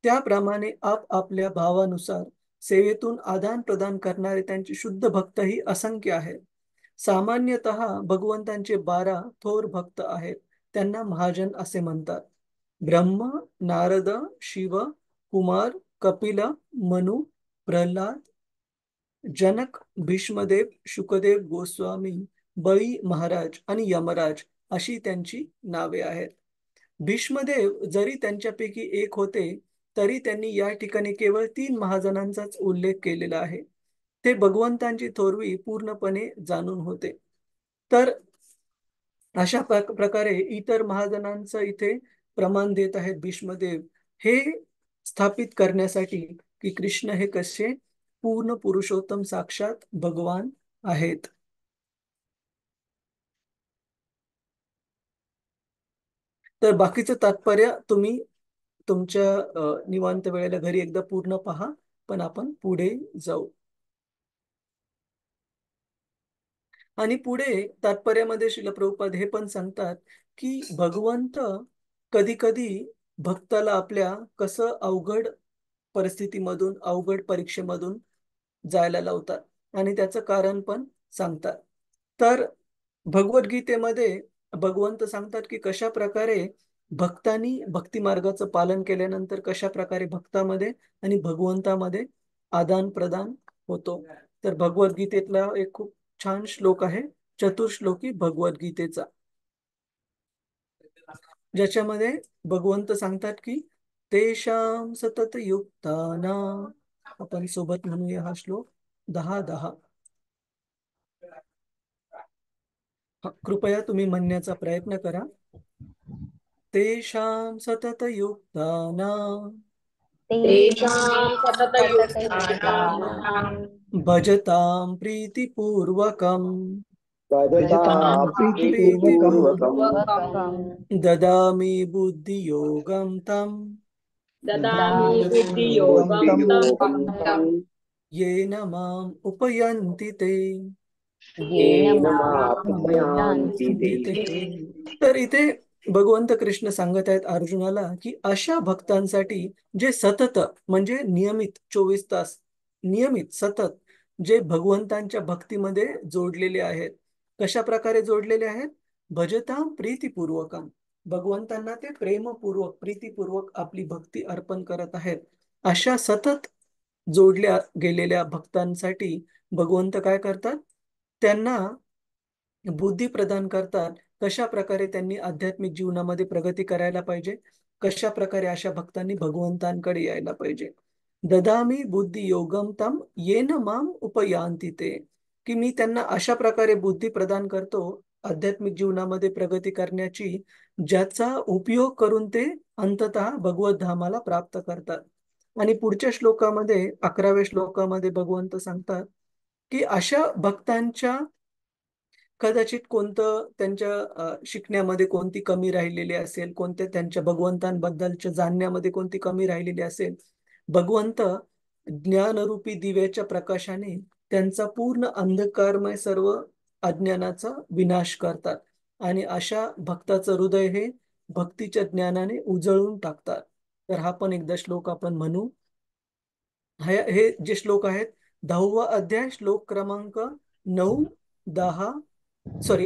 त्याप्रमाणे आपापल्या भावानुसार सेवेतून आदान प्रदान करणारे त्यांचे शुद्ध भक्तही असंख्य आहेत. सामान्यतः भगवंतांचे 12 थोर भक्त आहेत, त्यांना महाजन असे म्हणतात. ब्रह्म, नारद, शिव, कुमार, कपिल, मनु, प्रल्हाद, जनक, भीष्मदेव, शुकदेव गोस्वामी, बळी महाराज आणि यमराज अशी त्यांची नावे आहेत. भीष्मदेव जरी त्यांच्यापैकी एक होते तरी त्यांनी या ठिकाणी केवळ 3 महाजनांचाच उल्लेख केलेला आहे. ते भगवंतांची थोरवी पूर्णपणे जाणून होते. तर अशा प्रकारे इतर महाजनांचं इथे प्रमाण देत आहेत भीष्मदेव, हे स्थापित करण्यासाठी की कृष्ण हे कसे पूर्ण पुरुषोत्तम साक्षात भगवान आहेत. तर बाकीचं तात्पर्य तुम्ही तुमच्या निवांत वेळेला घरी एकदा पूर्ण पहा. पण आपण पुढे जाऊ. आणि पुढे तात्पर्यामध्ये श्रील प्रभुपाद हे पण सांगतात की भगवंत कधी कधी भक्ताला आपल्या कसं अवघड परिस्थितीमधून, अवघड परीक्षेमधून जायला लावतात आणि त्याचं कारण पण सांगतात. तर भगवद्गीतेमध्ये भगवंत सांगतात की कशा प्रकारे भक्तांनी भक्ती मार्गाचं पालन केल्यानंतर कशा प्रकारे भक्तामध्ये आणि भगवंतामध्ये आदान प्रदान होतो. तर भगवद्गीतेतला एक खूप छान श्लोक आहे, चतुर्श्लोकी भगवद्गीतेचा, ज्याच्यामध्ये भगवंत सांगतात की तेषां सतत युक्तानां, आपण सोबत म्हणूया हा श्लोक 10-10. कृपया तुम्ही म्हणण्याचा प्रयत्न करा. तेषां सतत युक्तानां तेषां सततयुक्तानां भजतां प्रीतिपूर्वकं भजतां प्रीतिपूर्वकं ददामि बुद्धियोगं तं ददामि बुद्धियोगं बुद्धियोगं तं येन माम् उपयन्ति ते. येन मामुपयान्ति ते. तर इथे भगवंत कृष्ण सांगत आहेत अर्जुनाला की अशा भक्तांसाठी जे सतत म्हणजे नियमित 24 तास नियमित सतत जे भगवंतांच्या भक्तीमध्ये जोडलेले आहेत. कशा प्रकारे जोडलेले आहेत? भजतां प्रीतिपूर्वकम, भगवंतांना ते प्रेमपूर्वक प्रीतिपूर्वक आपली भक्ती अर्पण करत आहेत. अशा सतत जोडल्या गेलेल्या भक्तांसाठी भगवंत काय करतात? त्यांना बुद्धी प्रदान करतात. कशा प्रकारे त्यांनी आध्यात्मिक जीवनामध्ये प्रगती करायला पाहिजे, कशा प्रकारे अशा भक्तांनी भगवंतांकडे यायला पाहिजे. ददामी बुद्धी योगम तम येन माम उपयांती ते, की मी त्यांना अशा प्रकारे बुद्धी प्रदान करतो आध्यात्मिक जीवनामध्ये प्रगती करण्याची, ज्याचा उपयोग करून ते अंततः भगवत धामाला प्राप्त करतात. आणि पुढच्या श्लोकामध्ये 11व्या श्लोकामध्ये भगवंत सांगतात की अशा भक्तांच्या कदाचित कोणतं त्यांच्या शिकण्यामध्ये कोणती कमी राहिलेली असेल, कोणत्या त्यांच्या भगवंतांबद्दलच्या जाणण्यामध्ये कोणती कमी राहिलेली असेल, भगवंत ज्ञानरूपी दिव्याच्या प्रकाशाने त्यांचा पूर्ण अंधकारमय सर्व अज्ञानाचा विनाश करतात आणि अशा भक्ताचं हृदय हे भक्तीच्या ज्ञानाने उजळून टाकतात. तर हा पण एकदा श्लोक आपण म्हणू. हे जे श्लोक आहेत, 10वा अध्याय श्लोक क्रमांक 9, 10,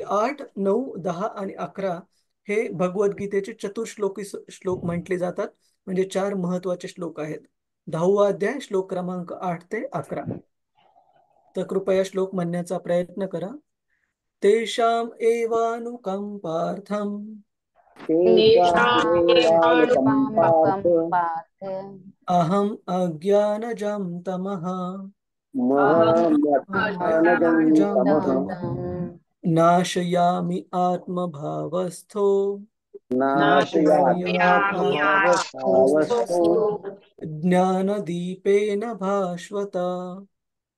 8, 9, 10 आणि 11 हे भगवद्गीतेचे चतुर्श्लोकी श्लोक म्हटले जातात. म्हणजे 4 महत्वाचे श्लोक आहेत. 10वा अध्याय श्लोक क्रमांक 8 ते 11. तर कृपया श्लोक म्हणण्याचा प्रयत्न करा. तेषाम एवानुकंपार्थम तेषामेवानुकम्पार्थ अहम अज्ञानजं तमः महमज्ञानजं तमः नाशयामि आत्मभावस्थो नाशयामि आत्मभावस्थो ज्ञानदीपेन भास्वता.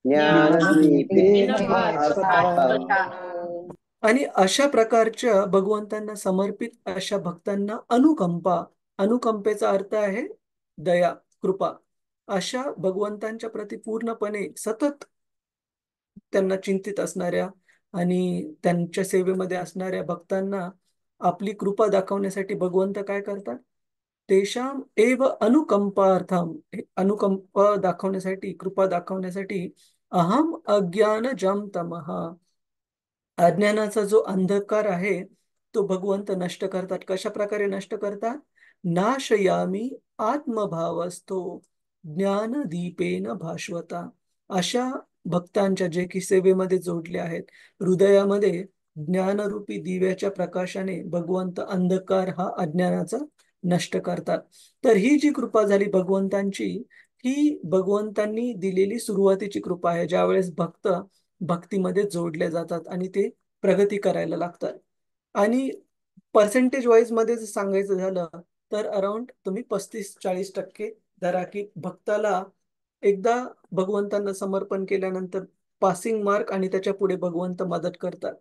ज्ञानदीपेन भास्वता. आणि अशा प्रकारच्या भगवंतांना समर्पित अशा भक्तांना अनुकंपा, अनुकंपेचा अर्थ आहे दया, कृपा, अशा भगवंतांच्या प्रती पूर्णपणे सतत त्यांना चिंतित असणाऱ्या आणि त्यांच्या सेवेमध्ये असणाऱ्या भक्तांना आपली कृपा दाखवण्यासाठी भगवंत काय करतात? तेषाम एव अनुकंपार्थम, अनुकंप दाखवण्यासाठी, कृपा दाखवण्यासाठी अहम अज्ञान जम तमः, अज्ञानाचा जो अंधकार आहे तो भगवंत नष्ट करतात. कशा प्रकारे नष्ट करतात? नाशयामी आत्मभावस्थो ज्ञानदीपेन भास्वता. अशा भक्तांच्या जे की सेवेमध्ये जोडले आहेत, हृदयामध्ये ज्ञानरूपी दिव्याच्या प्रकाशाने भगवंत अंधकार हा अज्ञानाचा नष्ट करतात. तर ही जी कृपा झाली भगवंतांची, ही भगवंतांनी दिलेली सुरुवातीची कृपा आहे, ज्यावेळेस भक्त भक्तीमध्ये जोडले जातात आणि ते प्रगती करायला लागतात. आणि पर्सेंटेज वाईज मध्ये जर सांगायचं झालं तर अराउंड तुम्ही 35-40% धरा की भक्ताला एकदा भगवंतांना समर्पण केल्यानंतर पासिंग मार्क आणि त्याच्या पुढे भगवंत मदत करतात.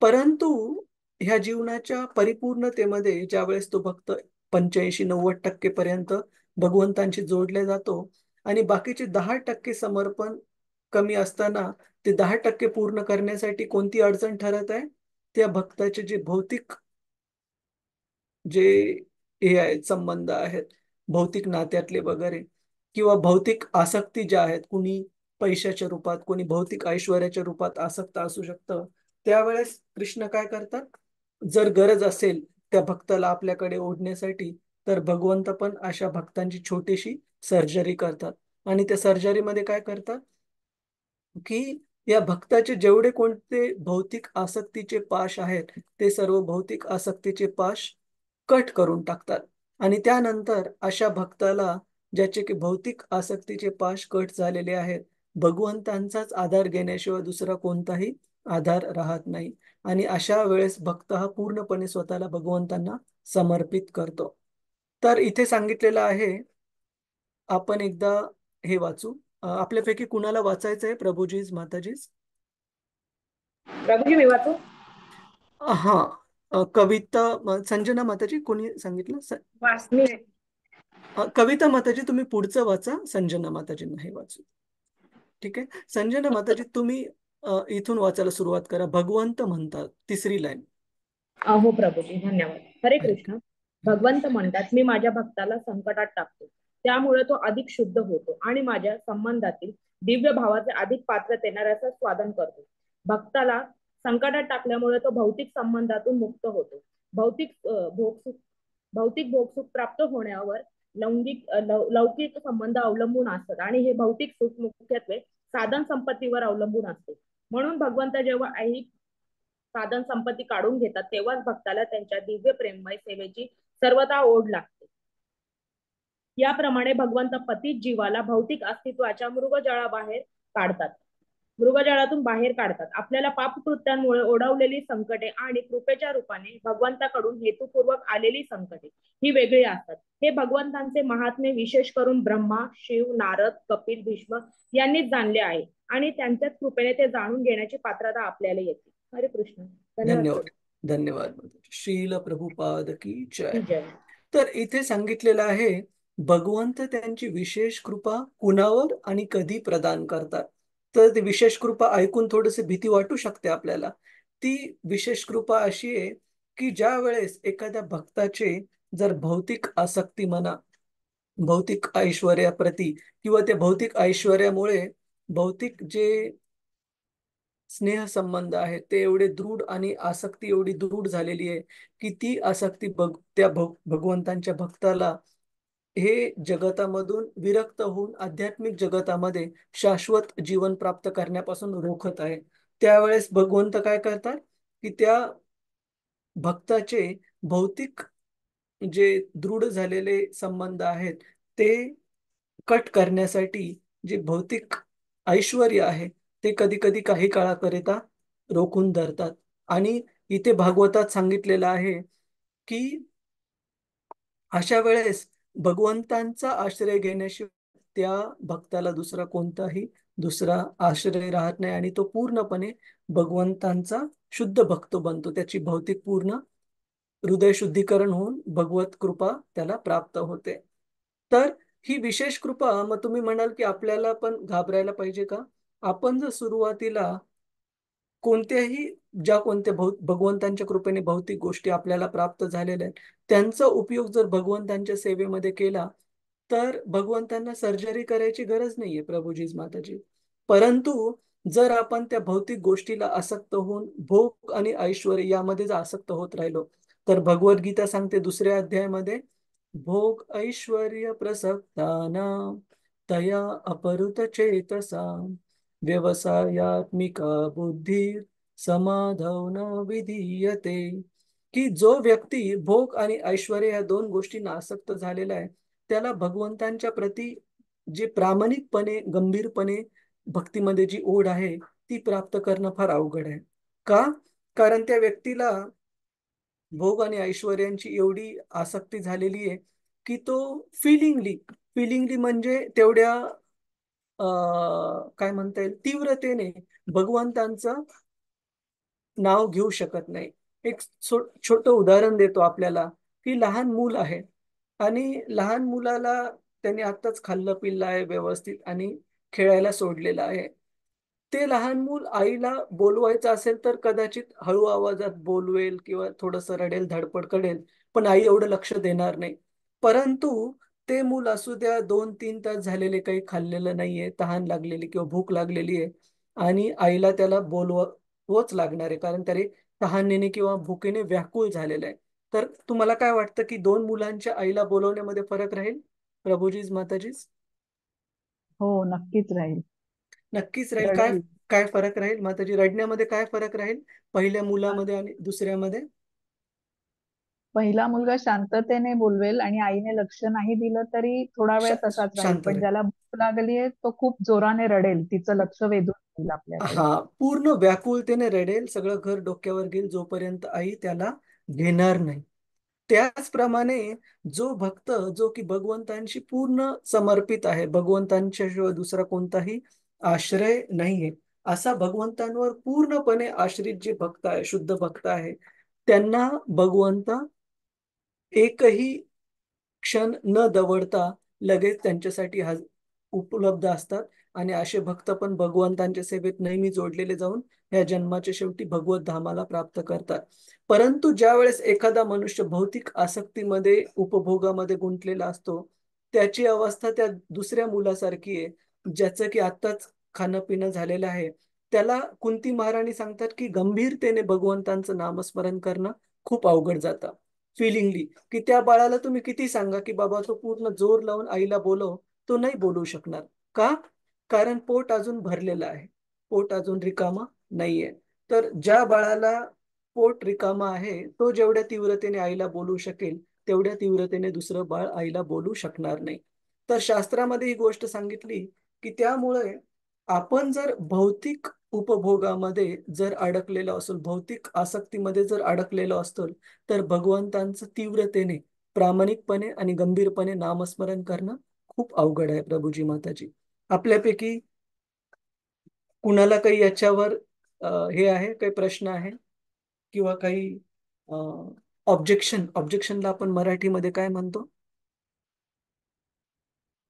परंतु ह्या जीवनाच्या परिपूर्णतेमध्ये ज्यावेळेस तो भक्त 85-90% पर्यंत भगवंतांशी जोडले जातो आणि बाकीचे 10% समर्पण कमी असताना ते 10% पूर्ण करण्यासाठी कोणती अडचण ठरत आहे? त्या भक्ताचे जे भौतिक जे हे आहेत, संबंध आहेत, भौतिक नात्यातले वगैरे किंवा भौतिक आसक्ती ज्या आहेत, कुणी पैशाच्या रूपात, कोणी भौतिक ऐश्वर्याच्या रूपात आसक्त असू शकतं. त्यावेळेस कृष्ण काय करतात? जर गरज असेल त्या भक्ताला आपल्याकडे ओढण्यासाठी, तर भगवंत पण अशा भक्तांची छोटीशी सर्जरी करतात आणि त्या सर्जरीमध्ये काय करतात? की या भक्ताचे जेवढे कोणते भौतिक आसक्तीचे पाश आहेत, ते सर्व भौतिक आसक्तीचे पाश कट करून टाकतात आणि त्यानंतर अशा भक्ताला ज्याचे की भौतिक आसक्तीचे पाश कट झालेले आहेत, भगवंतांचाच आधार घेण्याशिवाय दुसरा कोणताही आधार राहत नाही आणि अशा वेळेस भक्त हा पूर्णपणे स्वतःला भगवंतांना समर्पित करतो. तर इथे सांगितलेलं आहे, आपण एकदा हे वाचू. आपल्यापैकी कुणाला वाचायचं आहे? प्रभूजीज, माताजीज? प्रभूजी मी वाचू? हा. कविता संजना माताजी कोणी सांगितलं? वाचनी कविता माताजी तुम्ही पुढचं वाचा, संजना माताजींना हे वाचू. ठीक आहे. संजना माताजी तुम्ही इथून वाचायला सुरुवात करा. भगवंत म्हणतात, 3री लाईन. हो प्रभूजी, धन्यवाद. हरे हरे कृष्ण. भगवंत म्हणतात, मी माझ्या भक्ताला संकटात टाकतो, त्यामुळे तो अधिक शुद्ध होतो आणि माझ्या संबंधातील दिव्य भावाचे अधिक पात्रतेने रसस्वादन करतो. भक्ताला संकटात टाकल्यामुळे तो भौतिक संबंधातून मुक्त होतो. भौतिक भोगसुख प्राप्त होण्यावर लौकिक संबंध अवलंबून असतात आणि हे भौतिक सुख मुख्यत्वे साधन संपत्तीवर अवलंबून असते. म्हणून भगवंत जेव्हा ऐहिक साधन संपत्ती काढून घेतात, तेव्हाच भक्ताला त्यांच्या दिव्य प्रेममय सेवेची सर्वथा ओढ लागते. याप्रमाणे भगवंत पतित जीवाला भौतिक अस्तित्वाच्या मृगजळातून बाहेर काढतात. आपल्याला पापकृत्यांमुळे ओढवलेली संकटे आणि कृपेच्या रूपाने भगवंताकडून हेतुपूर्वक आलेली संकटे ही वेगळी असतात. हे भगवंतांचे महात्म्य विशेष करून ब्रह्मा, शिव, नारद, कपिल, भीष्म यांनीच जाणले आहे आणि त्यांच्याच कृपेने ते जाणून घेण्याची पात्रता आपल्याला येते. हरे कृष्ण. धन्यवाद. धन्यवाद. धन्यवाद माताजी. श्रील प्रभुपाद की जय. जय. तर इथे सांगितलेलं आहे, भगवंत त्यांची विशेष कृपा कुणावर आणि कधी प्रदान करतात. तर ती विशेष कृपा ऐकून थोडीशी भीती वाटू शकते आपल्याला. ती विशेष कृपा अशी आहे की ज्या वेळेस एखाद्या भक्ताचे जर भौतिक आसक्ती म्हणा, भौतिक ऐश्वर्याप्रती किंवा त्या भौतिक ऐश्वर्यामुळे भौतिक जे स्नेह संबंध आहे ते एवढे दृढ आणि आसक्ती एवढी दृढ झालेली आहे की ती आसक्ती त्या भगवंतांच्या भक्ताला हे जगतामधून विरक्त होऊन आध्यात्मिक जगतामध्ये शाश्वत जीवन प्राप्त करण्यापासून रोखत आहे. त्यावेळेस भगवंत काय करतात की त्या भक्ताचे भौतिक जे दृढ झालेले संबंध आहेत ते कट करण्यासाठी जे भौतिक ऐश्वर्य आहे ते कधी कधी काही काळाकरिता रोखून धरतात. आणि इथे भागवतात सांगितलेलं आहे की अशा वेळेस भगवंतांचा आश्रय घेण्याशिवाय त्या भक्ताला दुसरा आश्रय राहत नाही आणि तो पूर्णपणे भगवंतांचा शुद्ध भक्त बनतो. त्याची भौतिक पूर्ण हृदय शुद्धीकरण होऊन भगवत कृपा त्याला प्राप्त होते. तर ही विशेष कृपा, मग तुम्ही म्हणाल की आपल्याला पण घाबरायला पाहिजे का? आपण जर सुरुवातीला कोणत्याही कोणत्या भगवंतांच्या कृपेने भौतिक गोष्टी आपल्याला प्राप्त झालेल्या आहेत, त्यांचा उपयोग जर भगवंतांच्या सेवेमध्ये केला, तर भगवंतांना सर्जरी करायची गरज नाहीये प्रभूजीज, माताजी. परंतु जर आपण त्या भौतिक गोष्टीला आसक्त होऊन भोग आणि ऐश्वर यामध्ये जर आसक्त होत राहिलो, तर भगवद्गीता सांगते 2ऱ्या अध्यायामध्ये, भोग ऐश्वर्य प्रसक्तानां तया अपरुत चेतसा व्यवसायात्मिका बुद्धी समाधव न विधीयते. की जो व्यक्ती भोग आणि ऐश्वर्य या 2 गोष्टींना आसक्त झालेला आहे, त्याला भगवंतांच्या प्रती जे प्रामाणिकपणे गंभीरपणे भक्तीमध्ये जी ओढ आहे ती प्राप्त करणं फार अवघड आहे. का? कारण त्या व्यक्तीला भोग आणि ऐश्वर्यांची एवढी आसक्ती झालेली आहे की तो फिलिंगली म्हणजे तेवढ्या काय म्हणता येईल, तीव्रतेने भगवंतांचं नाव घेऊ शकत नाही. एक छोटं उदाहरण देतो आपल्याला, की लहान मूल आहे आणि लहान मुलाला त्याने आत्ताच खाल्लं पिल्लं आहे व्यवस्थित आणि खेळायला सोडलेलं आहे. ते लहान मूल आईला बोलवायचं असेल तर कदाचित हळू आवाजात बोलवेल किंवा थोडंसं रडेल, धडपड करेल, पण आई एवढं लक्ष देणार नाही. परंतु ते मूल असू द्या 2-3 तास झालेले काही खाल्लेलं नाहीये, तहान लागलेली किंवा भूक लागलेली आहे आणि आईला त्याला बोलवावंच लागणार आहे, कारण त्याने तहानेने किंवा भुकेने व्याकुळ झालेलं आहे. तर तुम्हाला काय वाटतं, की 2 मुलांच्या आईला बोलवण्यामध्ये फरक राहील? प्रभुजीज, माताजीज? हो, नक्कीच राहील. नक्कीच राहील. काय रडेल. काय फरक राहील माताजी? रडण्यामध्ये काय फरक राहील पहिल्या मुलामध्ये आणि दुसऱ्यामध्ये? पहिला मुलगा शांततेने बोलवेल आणि आईने लक्ष नाही दिलं तरी थोडा वेळ तसाच राहील. शांत पण राहील. ज्याला भूक लागलीये तो खूप जोराने रडेल. तिचं लक्ष वेधून घेईल आपल्याकडे. हा, पूर्ण व्याकुळतेने रडेल, सगळं घर डोक्यावर घेईल जोपर्यंत आई त्याला घेणार नाही. त्याचप्रमाणे जो भक्त, जो की भगवंतांशी पूर्ण समर्पित आहे, भगवंतांच्या शिवाय दुसरा कोणताही आश्रय नाहीये, असा भगवंतांवर पूर्णपणे आश्रित जे भक्त आहे, शुद्ध भक्त आहे, त्यांना भगवंत एकही क्षण न दवडता लगेच त्यांच्यासाठी उपलब्ध असतात. आणि असे भक्त पण भगवंतांच्या सेवेत नेहमी जोडलेले जाऊन या जन्माच्या शेवटी भगवत धामाला प्राप्त करतात. परंतु ज्या वेळेस एखादा मनुष्य भौतिक आसक्तीमध्ये, उपभोगामध्ये गुंतलेला असतो, त्याची अवस्था त्या दुसऱ्या मुलासारखी आहे, ज्याचं की आत्ताच खाणं पिणं झालेलं आहे. त्याला कुंती महाराणी सांगतात, की गंभीरतेने भगवंतांचं नामस्मरण करणं खूप अवघड जातं. फिलिंगली, की त्या बाळाला तुम्ही किती सांगा, की बाबा तो पूर्ण जोर लावून आईला बोलव, तो नाही बोलू शकणार. का? कारण पोट अजून भरलेलं आहे. पोट अजून रिकामा नाहीये. तर ज्या बाळाला पोट रिकामा आहे, तो जेवढ्या तीव्रतेने आईला बोलू शकेल, तेवढ्या तीव्रतेने दुसरं बाळ आईला बोलू शकणार नाही. तर शास्त्रामध्ये ही गोष्ट सांगितली, की त्यामुळे आपण जर भौतिक उपभोगामध्ये जर अडकलेलो असेल, भौतिक आसक्तीमध्ये जर अडकलेलो असतो, तर भगवंतांचं तीव्रतेने, प्रामाणिकपणे आणि गंभीरपणे नामस्मरण करणं खूप अवघड आहे. प्रभूजी, माताजी, आपल्यापैकी कुणाला काही याच्यावर हे आहे, काही प्रश्न आहे किंवा काही ऑब्जेक्शनला आपण मराठीमध्ये काय म्हणतो?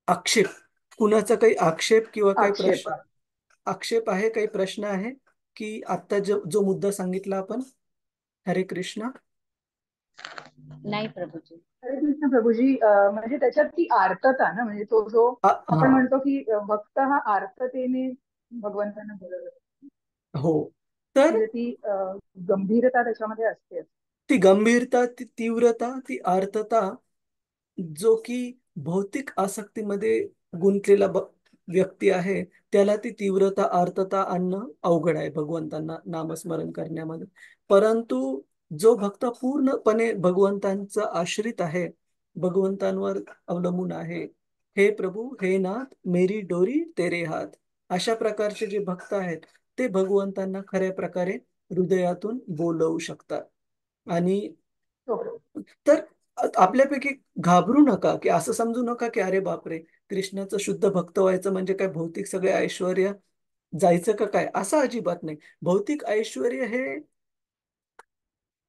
आक्षेप. कुणाचा काही आक्षेप किंवा काही आक्षेप. प्रश्न, आक्षेप आहे, काही प्रश्न आहे, की आता जो जो मुद्दा सांगितला आपण? हरे कृष्ण. नाही प्रभूजी. हरे कृष्ण प्रभूजी. म्हणजे त्याच्यात ती आर्तता ना, म्हणजे तो जो हा. आपण म्हणतो की भक्त हा आर्ततेने भगवंतांना बोलत असतो. हो. तर म्हणजे ती गंभीरता त्याच्यामध्ये असते. ती गंभीरता, ती तीव्रता, ती आर्तता, जो की भौतिक आसक्तीमध्ये गुंतलेला व्यक्ती आहे, त्याला ती तीव्रता, आर्तता आणणं अवघड आहे भगवंतांना नामस्मरण करण्यामध्ये. परंतु जो भक्त पूर्णपणे भगवंतांचा आश्रित आहे, भगवंतांवर अवलंबून आहे, हे प्रभू, हे नाथ, मेरी डोरी तेरे हाथ, अशा प्रकारचे जे भक्त आहेत, ते भगवंतांना खऱ्या प्रकारे हृदयातून बोलवू शकतात. आणि हो. तर आपल्यापैकी घाबरू नका, की असं समजू नका, की अरे बापरे, कृष्णाचं शुद्ध भक्त व्हायचं म्हणजे काय भौतिक सगळे ऐश्वर जायचं का काय? असं अजिबात नाही. भौतिक ऐश्वर हे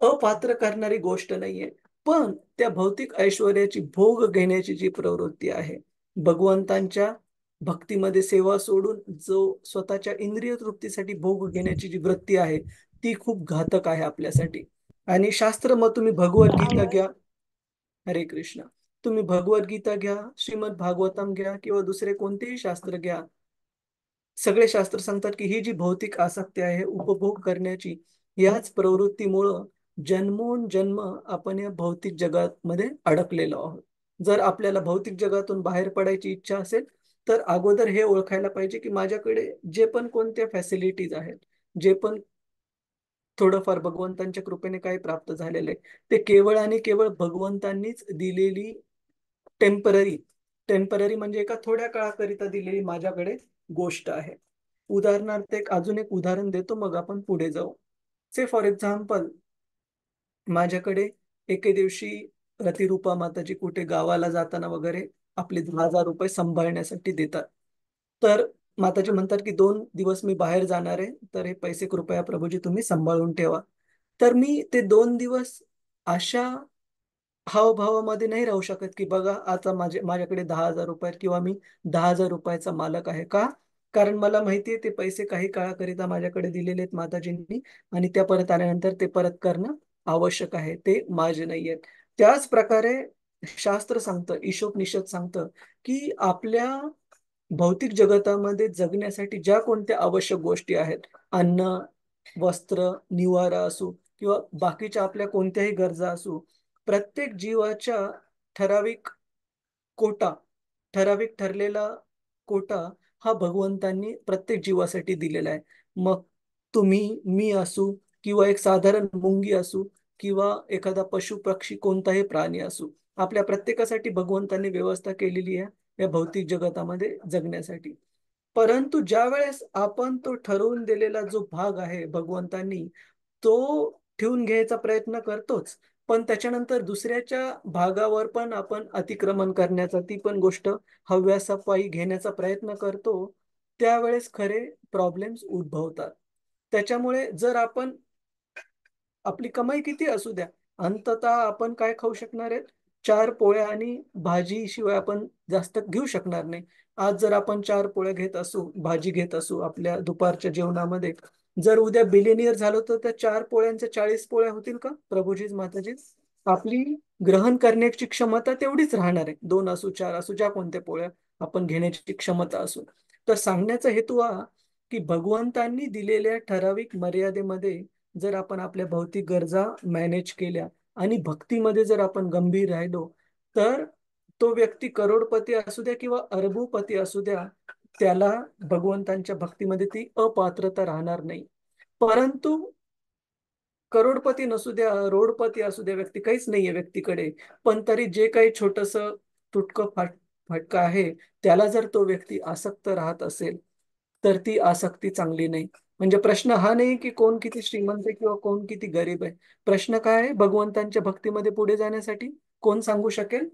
अपात्र करणारी गोष्ट नाहीये. पण त्या भौतिक ऐश्वर्याची भोग घेण्याची जी प्रवृत्ती आहे, भगवंतांच्या भक्तीमध्ये सेवा सोडून जो स्वतःच्या इंद्रिय तृप्तीसाठी भोग घेण्याची जी वृत्ती आहे, ती खूप घातक आहे आपल्यासाठी. आणि शास्त्र, मग तुम्ही भगवद्गीता घ्या, हरे कृष्ण, तुम्ही भगवद्गीता घ्या, श्रीमद भागवतम घ्या किंवा दुसरे कोणतेही शास्त्र घ्या, सगळे शास्त्र सांगतात, की ही जी भौतिक आसक्ती आहे उपभोग करण्याची, याच प्रवृत्तीमुळं जन्मोन जन्म आपण या भौतिक जगामध्ये अडकलेलो आहोत. जर आपल्याला भौतिक जगातून बाहेर पडायची इच्छा असेल, तर अगोदर हे ओळखायला पाहिजे, की माझ्याकडे जे पण कोणत्या फॅसिलिटीज आहेत, जे पण थोडंफार भगवंतांच्या कृपेने काही प्राप्त झालेलं आहे, ते केवळ आणि केवळ भगवंतांनीच दिलेली टेम्पररी, टेम्पररी म्हणजे एका थोड्या काळाकरिता दिलेली माझ्याकडे गोष्ट आहे. उदाहरणार्थ अजून एक उदाहरण देतो, मग आपण पुढे जाऊ. से फॉर एक्झाम्पल, माझ्याकडे एके दिवशी रतिरूपा माताजी कुठे गावाला जाताना वगैरे आपले ₹10,000 सांभाळण्यासाठी देतात. तर माताजी म्हणतात की 2 दिवस मी बाहेर जाणार आहे, तर हे पैसे कृपया प्रभूजी तुम्ही सांभाळून ठेवा. तर मी ते 2 दिवस अशा हावभावामध्ये नाही राहू शकत की बघा आता माझ्याकडे 10,000 रुपये आहेत किंवा मी 10,000 रुपयाचा मालक आहे. का? कारण मला माहितीये ते पैसे काही काळाकरिता माझ्याकडे दिलेले आहेत माताजींनी, आणि त्या परत आल्यानंतर ते परत करणं आवश्यक आहे, ते माझे नाही आहेत. त्याच प्रकारे शास्त्र सांगतं, ईशोपनिषद सांगतं की आपल्या भौतिक जगतामध्ये जगण्यासाठी ज्या कोणत्या आवश्यक गोष्टी आहेत, अन्न, वस्त्र, निवारा असो किंवा बाकीच्या आपल्या कोणत्याही गरजा असो, प्रत्येक जीवाच्या ठराविक कोटा, ठराविक ठरलेला कोटा हा भगवंतांनी प्रत्येक जीवासाठी दिलेला आहे. मग तुम्ही, मी असू किंवा एक साधारण मुंगी असू किंवा एखादा पशु पक्षी, कोणताही प्राणी असू, आपल्या प्रत्येकासाठी भगवंतांनी व्यवस्था केलेली आहे या भौतिक जगतामध्ये जगण्यासाठी. परंतु ज्या वेळेस आपण तो ठरवून दिलेला जो भाग आहे भगवंतांनी, तो ठेवून घ्यायचा प्रयत्न करतोच, पण त्याच्यानंतर दुसऱ्याच्या भागावर पण आपण अतिक्रमण करण्याचा, ती पण गोष्ट हव्यासापायी घेण्याचा प्रयत्न करतो, त्यावेळेस खरे प्रॉब्लेम्स उद्भवतात. त्याच्यामुळे जर आपण, आपली कमाई किती असू द्या, अंततः आपण काय खाऊ शकणार आहेत? 4 पोळ्या आणि भाजी शिवाय आपण जास्त घेऊ शकणार नाही. आज जर आपण 4 पोळ्या घेत असू, भाजी घेत असू आपल्या दुपारच्या जेवणामध्ये, जर उद्या बिलिनियर झालो तर त्या 4 पोळ्यांच्या 40 पोळ्या होतील का प्रभूजीच माताजीच? आपली ग्रहण करण्याची क्षमता तेवढीच राहणार आहे, 2 असू 4 असू, ज्या कोणत्या पोळ्या आपण घेण्याची क्षमता असू. तर सांगण्याचा हेतू हा की भगवंतांनी दिलेल्या ठराविक मर्यादेमध्ये जर आपण आपल्या भौतिक गरजा मॅनेज केल्या आणि भक्तीमध्ये जर आपण गंभीर राहिलो, तर तो व्यक्ती करोडपती असू द्या किंवा अरबोपती असू द्या, त्याला भगवंतांच्या भक्तीमध्ये ती अपात्रता राहणार नाही. परंतु करोडपती नसू द्या, रोडपती असू द्या, व्यक्ती काहीच नाहीये व्यक्तीकडे, पण तरी जे काही छोटस तुटकं फटका आहे, त्याला जर तो व्यक्ती आसक्त राहत असेल, तर ती आसक्ती चांगली नाही. म्हणजे प्रश्न हा नाही की कोण किती श्रीमंत आहे किंवा कोण किती गरीब आहे. प्रश्न काय आहे? भगवंतांच्या भक्तीमध्ये पुढे जाण्यासाठी कोण सांगू शकेल?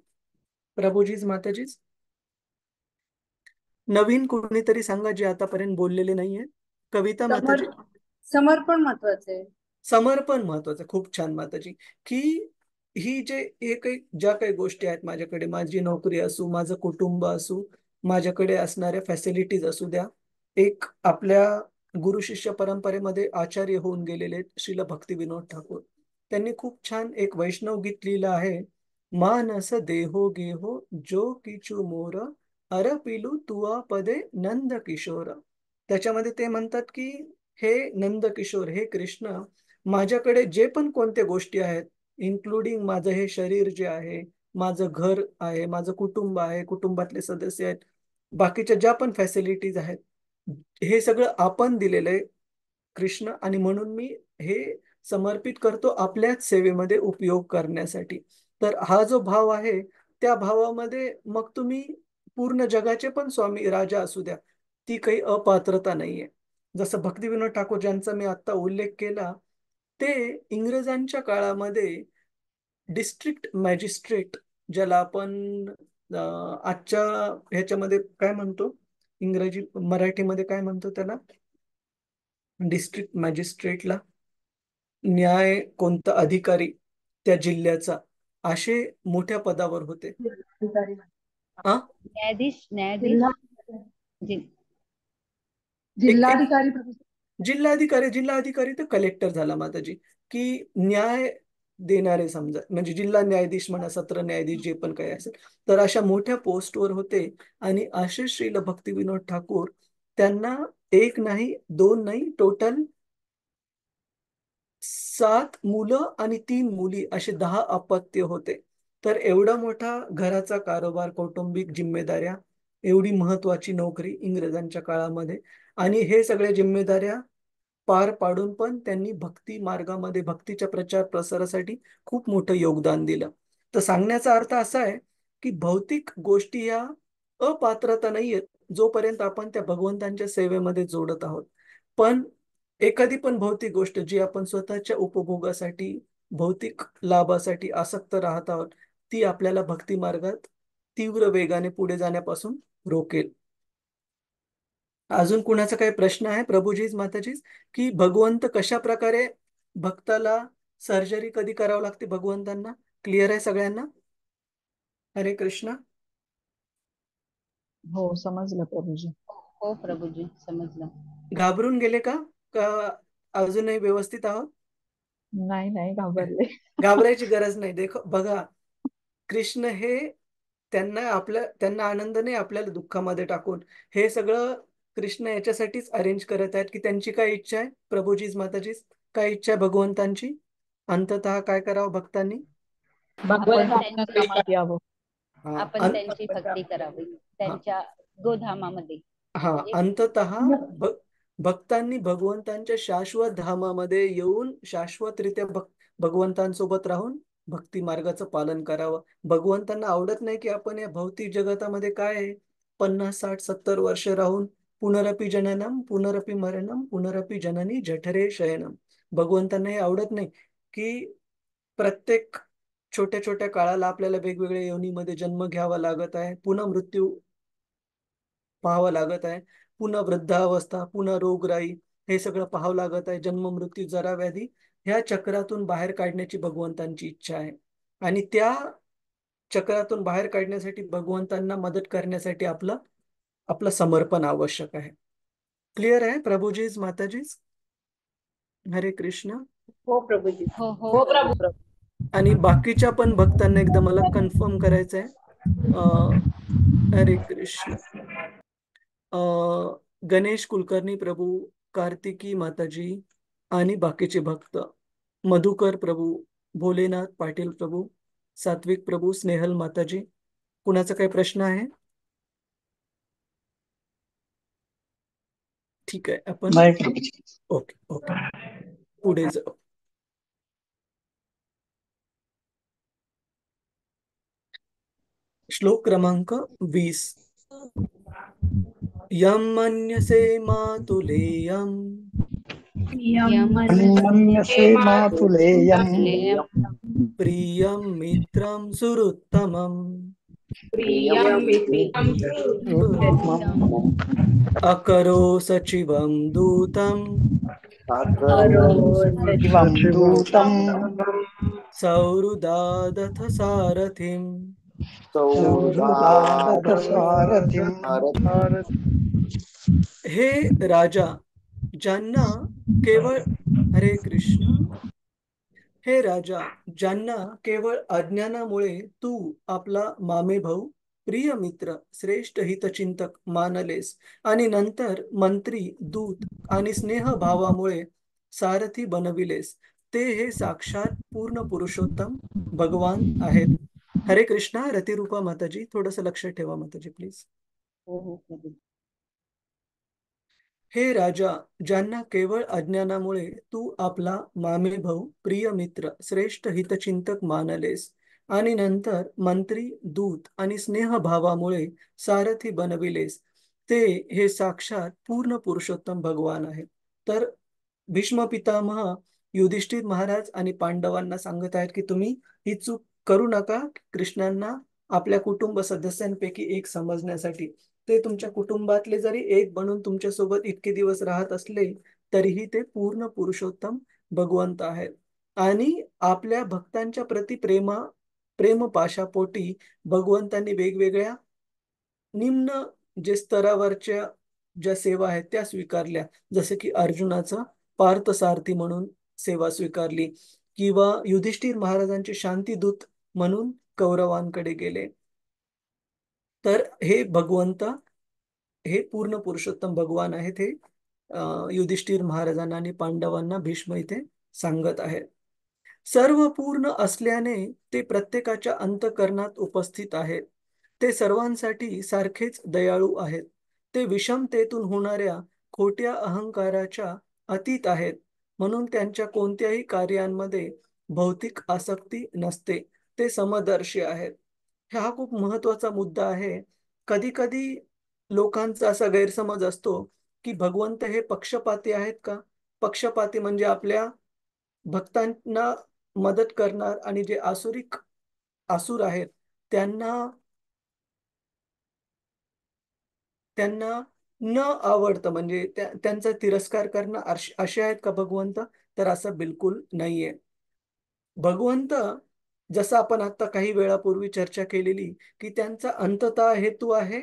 प्रभूजीच माताजीच? नवीन कोणीतरी सांगा जे आतापर्यंत बोललेले नाहीये. कविता समर माताजी? समर्पण महत्वाचं आहे. समर्पण महत्वाचं. खूप छान माताजी. की ही जे हे काही ज्या काही गोष्टी आहेत माझ्याकडे, माझी नोकरी असू, माझं कुटुंब असू, माझ्याकडे असणाऱ्या फॅसिलिटीज असू द्या, एक आपल्या गुरु शिष्य परंपरेमध्ये आचार्य होऊन गेलेले आहेत श्रील भक्ती विनोद ठाकूर, त्यांनी खूप छान एक वैष्णव गीत लिहिलं आहे. मानस देहो गेहो जो किचू मोर, अर पिलू तुआ पदे नंद किशोर. त्याच्यामध्ये ते म्हणतात की हे नंद किशोर, हे कृष्ण, माझ्याकडे जे पण कोणत्या गोष्टी आहेत, इन्क्लुडिंग माझं हे शरीर जे आहे, माझं घर आहे, माझं कुटुंब आहे, कुटुंबातले सदस्य आहेत, बाकीच्या ज्या पण फॅसिलिटीज आहेत, हे सगळं आपण दिलेलं आहे कृष्ण, आणि म्हणून मी हे समर्पित करतो आपल्याच सेवेमध्ये उपयोग करण्यासाठी. तर हा जो भाव आहे, त्या भावामध्ये मग तुम्ही पूर्ण जगाचे पण स्वामी राजा असू द्या, ती काही अपात्रता नाहीये. जसं भक्तिविनोद ठाकूर ज्यांचा मी आता उल्लेख केला, ते इंग्रजांच्या काळामध्ये डिस्ट्रिक्ट मॅजिस्ट्रेट, ज्याला आपण आजच्या ह्याच्यामध्ये काय म्हणतो, इंग्रजी मराठीमध्ये काय म्हणतो त्याला, डिस्ट्रिक्ट मॅजिस्ट्रेटला न्याय कोणता अधिकारी त्या जिल्ह्याचा, असे मोठ्या पदावर होते. अधिकारी, हा, न्यायाधीश जिल्हा जि- एक जिल्हाधिकारी जिल्हाधिकारी तर कलेक्टर झाला माताजी, की न्याय देणारे समजा, म्हणजे जिल्हा न्यायाधीश म्हणा, सत्र न्यायाधीश, जे पण काही असेल, तर अशा मोठ्या पोस्टवर होते. आणि असे श्रील भक्ती विनोद ठाकूर, त्यांना एक नाही, दोन नाही, टोटल 7 मुलं आणि 3 मुली, असे 10 अपत्य होते. तर एवढा मोठा घराचा कारभार, कौटुंबिक जिम्मेदाऱ्या, एवढी महत्वाची नोकरी इंग्रजांच्या काळामध्ये, आणि हे सगळ्या जिम्मेदाऱ्या पार पाडून पण त्यांनी भक्ती मार्गामध्ये, भक्तीच्या प्रचार प्रसारासाठी खूप मोठं योगदान दिलं. तर सांगण्याचा अर्थ असा आहे की भौतिक गोष्टी या अपात्रता नाहीयेत, जोपर्यंत आपण त्या भगवंतांच्या सेवेमध्ये जोडत आहोत. पण एखादी पण भौतिक गोष्ट जी आपण स्वतःच्या उपभोगासाठी, भौतिक लाभासाठी आसक्त राहत आहोत, ती आपल्याला भक्ती मार्गात तीव्र वेगाने पुढे जाण्यापासून रोकेल. अजून कुणाचा काही प्रश्न आहे प्रभूजीच माताजीच, की भगवंत कशा प्रकारे भक्ताला सर्जरी कधी करावं लागते भगवंतांना? क्लिअर आहे सगळ्यांना? हरे कृष्ण. हो, समजलं प्रभूजी. हो प्रभूजी समजलं. घाबरून गेले का का अजूनही व्यवस्थित आहोत? नाही नाही घाबरले. घाबरायची गरज नाही. देखो बघा, कृष्ण हे त्यांना आनंद नाही आपल्याला दुःखामध्ये टाकून. हे सगळं कृष्ण याच्यासाठीच अरेंज करत आहेत की त्यांची काय इच्छा आहे प्रभूजीच माताजीच, काय इच्छा आहे भगवंतांची? अंततः काय करावं भक्तांनी? आपण भगवंत कृष्ण धामात यावं. हा आपण त्यांची भक्ती करावी हा त्यांच्या गोधामामध्ये. हा म्हणजे अंततः भ भक्तांनी भगवंतांच्या शाश्वत धामामध्ये येऊन शाश्वतरित्या भगवंतांसोबत राहून भक्ती मार्गाचं पालन करावं. भगवंतांना आवडत नाही की आपण या भौतिक जगतामध्ये काय आहे 50, 60, 70 वर्ष राहून पुनरपि जननम पुनरपि मरणम पुनरपि जननी जठरे शयनम. भगवंतांना हे आवडत नाही की प्रत्येक छोट्या छोट्या काळाला आपल्याला वेगवेगळ्या योनीमध्ये जन्म घ्यावा लागत आहे, पुन्हा मृत्यू पाहावं लागत आहे, पुन्हा वृद्धावस्था, पुन्हा रोगराई, हे सगळं पाहावं लागत आहे. जन्म मृत्यू जरा व्याधी ह्या चक्रातून बाहेर काढण्याची भगवंतांची इच्छा आहे. आणि त्या चक्रातून बाहेर काढण्यासाठी भगवंतांना मदत करण्यासाठी आपलं आपलं समर्पण आवश्यक आहे. क्लिअर आहे प्रभूजीज माताजीज? हरे कृष्ण. हो प्रभूजी. हो हो हो प्रभू. प्रभू. आणि बाकीच्या पण भक्तांना एकदा मला कन्फर्म करायचं आहे. हरे कृष्ण. गणेश कुलकर्णी प्रभू, कार्तिकी माताजी आणि बाकीचे भक्त, मधुकर प्रभू, भोलेनाथ पाटील प्रभू, सात्विक प्रभू, स्नेहल माताजी, कुणाचा काही प्रश्न आहे? ठीक आहे, आपण नाही प्रभूजी. ओके ओके पुढे जाऊ. श्लोक क्रमांक 20. यम मन्यसे मातुलेयम मन्यसे मातुलेयम् प्रियं मित्रं सुहृत्तमम् प्रियं मित्रं अकरो सचिवं दूतं शिवं दूतं सौहृदादथ सारथिम्. सौहृदादथ सारथिम्. हे राजा, ज्यांना केवळ हरे कृष्ण. हे राजा, ज्यांना केवळ अज्ञानामुळे तू आपला मामे भाऊ, प्रिय मित्र, श्रेष्ठ हितचिंतक मानलेस आणि नंतर मंत्री, दूत आणि स्नेहभावामुळे सारथी बनविलेस, ते हे साक्षात पूर्ण पुरुषोत्तम भगवान आहेत. हरे कृष्णा. रतिरूपा माताजी, थोडंसं लक्ष ठेवा माताजी प्लीज. हो हो प्रभू. हे राजा, ज्यांना केवळ अज्ञानामुळे तू आपला मामे भाऊ, प्रिय मित्र, श्रेष्ठ हितचिंतक मानलेस आणि नंतर मंत्री, दूत आणि स्नेहभावामुळे सारथी बनविलेस, ते हे साक्षात पूर्ण पुरुषोत्तम भगवान आहेत. तर भीष्म पितामह युधिष्ठिर महाराज आणि पांडवांना सांगत आहेत की तुम्ही ही चूक करू नका. कृष्णांना आपल्या कुटुंब सदस्यांपैकी एक समजण्यासाठी, ते तुमच्या कुटुंबातले जरी एक बनून तुमच्या सोबत इतके दिवस राहत असले तरीही ते पूर्ण पुरुषोत्तम भगवंत आहेत. आणि आपल्या भक्तांच्या प्रति प्रेमपाशापोटी भगवंतांनी वेगवेगळ्या निम्न जे स्तरावरच्या ज्या सेवा आहेत त्या स्वीकारल्या, जसे की अर्जुनाचा पार्थसारथी म्हणून सेवा स्वीकारली, किंवा युधिष्ठिर महाराजांचे शांतीदूत म्हणून कौरवांकडे गेले. तर हे भगवंत हे पूर्ण पुरुषोत्तम भगवान आहेत. हे युधिष्ठिर महाराजांना आणि पांडवांना भीष्म इथे सांगत आहे. सर्व पूर्ण असल्याने ते प्रत्येकाच्या अंतःकरणात उपस्थित आहेत. ते सर्वांसाठी सारखेच दयाळू आहेत. ते विषमतेतून होणाऱ्या खोट्या अहंकाराच्या अतीत आहेत, म्हणून त्यांच्या कोणत्याही कार्यांमध्ये भौतिक आसक्ती नसते. ते समदर्शी आहेत. हा खूप महत्वाचा मुद्दा आहे. कधी कधी लोकांचा असा गैरसमज असतो की भगवंत हे पक्षपाती आहेत का? पक्षपाती म्हणजे आपल्या भक्तांना मदत करणार आणि जे आसुर आहेत त्यांना त्यांना न आवडतं म्हणजे त्यांचा तिरस्कार करणं असे आहेत का भगवंत? तर असं बिलकुल नाहीये. भगवंत, जसं आपण आता काही वेळापूर्वी चर्चा केलेली, की त्यांचा अंततः हेतू आहे.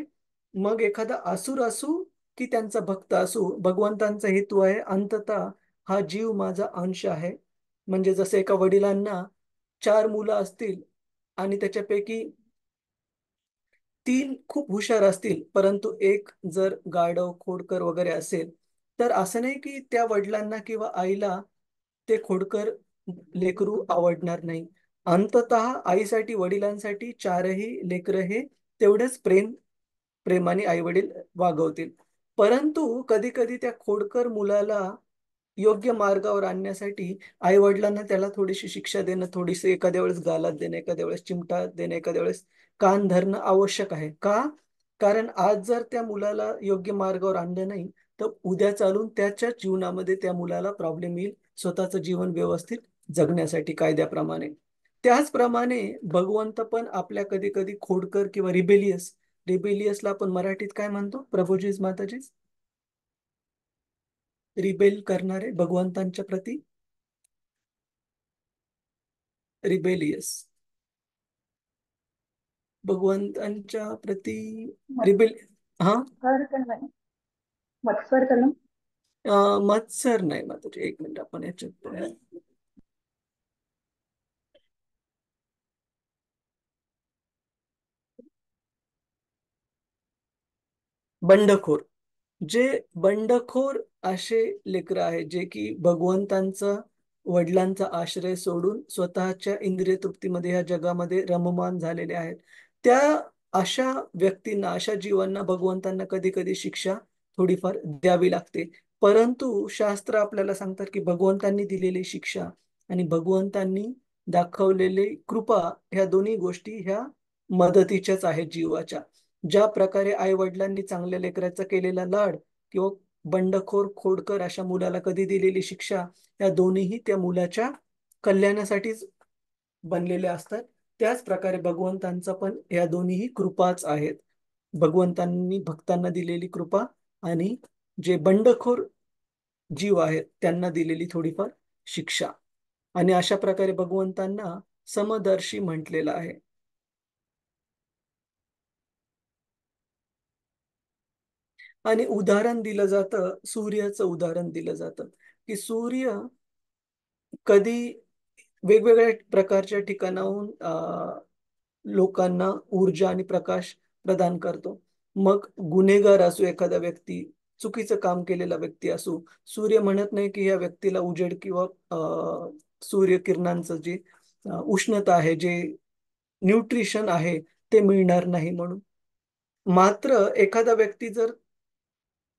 मग एखादा असुर असू की त्यांचा भक्त असू, भगवंतांचा हेतू आहे अंततः हा जीव माझा अंश आहे. म्हणजे जसं एका वडिलांना 4 मुलं असतील आणि त्याच्यापैकी 3 खूप हुशार असतील, परंतु एक जर गाढव, खोडकर वगैरे असेल, तर असं नाही की त्या वडिलांना किंवा आईला ते खोडकर लेकरू आवडणार नाही. अंततः आईसाठी, वडिलांसाठी 4ही लेकरं हे तेवढेच प्रेमाने आई-वडील वागवतील. परंतु कधी-कधी त्या खोडकर मुलाला योग्य मार्गावर आणण्यासाठी आई-वडिलांना त्याला थोडीशी शिक्षा देणं, थोडीशी एखाद्या वेळेस गालात देणं, एखाद्या वेळेस चिमटा देणं, एखाद्या वेळेस कान धरणं आवश्यक आहे. का? कारण आज जर त्या मुलाला योग्य मार्गावर आणलं नाही, तर उद्या चालून त्याच्याच जीवनामध्ये त्या मुलाला प्रॉब्लेम येईल, स्वतःचं जीवन व्यवस्थित जगण्यासाठी कायद्याप्रमाणे. त्याचप्रमाणे भगवंत पण आपल्या कधी-कधी खोडकर किंवा रिबेलियसला आपण मराठीत काय म्हणतो? प्रभुजीच माताजीच? रिबेल करणारे भगवंतांच्या प्रती रिबेलियस. भगवंतांच्या प्रती रिबेल हा मत्सर का नाही? मत्सर कलम. मत्सर नाही माताजी. एक मिनिट आपण याच्यात बंडखोर. जे बंडखोर असे लेकरं आहेत जे की भगवंतांचा, वडिलांचा आश्रय सोडून स्वतःच्या इंद्रिय तृप्तीमध्ये या जगामध्ये रममान झालेले आहेत, त्या अशा व्यक्तींना, अशा जीवांना भगवंतांना कधी कधी शिक्षा थोडीफार द्यावी लागते. परंतु शास्त्र आपल्याला सांगतात की भगवंतांनी दिलेली शिक्षा आणि भगवंतांनी दाखवलेली कृपा, ह्या दोन्ही गोष्टी ह्या मदतीच्याच आहेत जीवाच्या. ज्या प्रकारे आई वडिलांनी चांगल्या लेकराचा केलेला लाड किंवा बंडखोर, खोडकर अशा मुलाला कधी दिलेली शिक्षा, या दोन्हीही त्या मुलाच्या कल्याणासाठीच बनलेल्या असतात. त्याच प्रकारे भगवंतांचा पण या दोन्हीही कृपाच आहेत. भगवंतांनी भक्तांना दिलेली कृपा आणि जे बंडखोर जीव आहेत त्यांना दिलेली थोडीफार शिक्षा. आणि अशा प्रकारे भगवंतांना समदर्शी म्हटलेलं आहे. आणि उदाहरण दिलं जातं, सूर्याचं उदाहरण दिलं जातं की सूर्य कधी वेगवेगळ्या प्रकारच्या ठिकाणाहून लोकांना ऊर्जा आणि प्रकाश प्रदान करतो. मग गुन्हेगार असो एखादा व्यक्ती, चुकीचं काम केलेला व्यक्ती असो, सूर्य म्हणत नाही की या व्यक्तीला उजेड किंवा सूर्यकिरणांचं जे उष्णता आहे, जे न्यूट्रिशन आहे ते मिळणार नाही म्हणून. मात्र एखादा व्यक्ती जर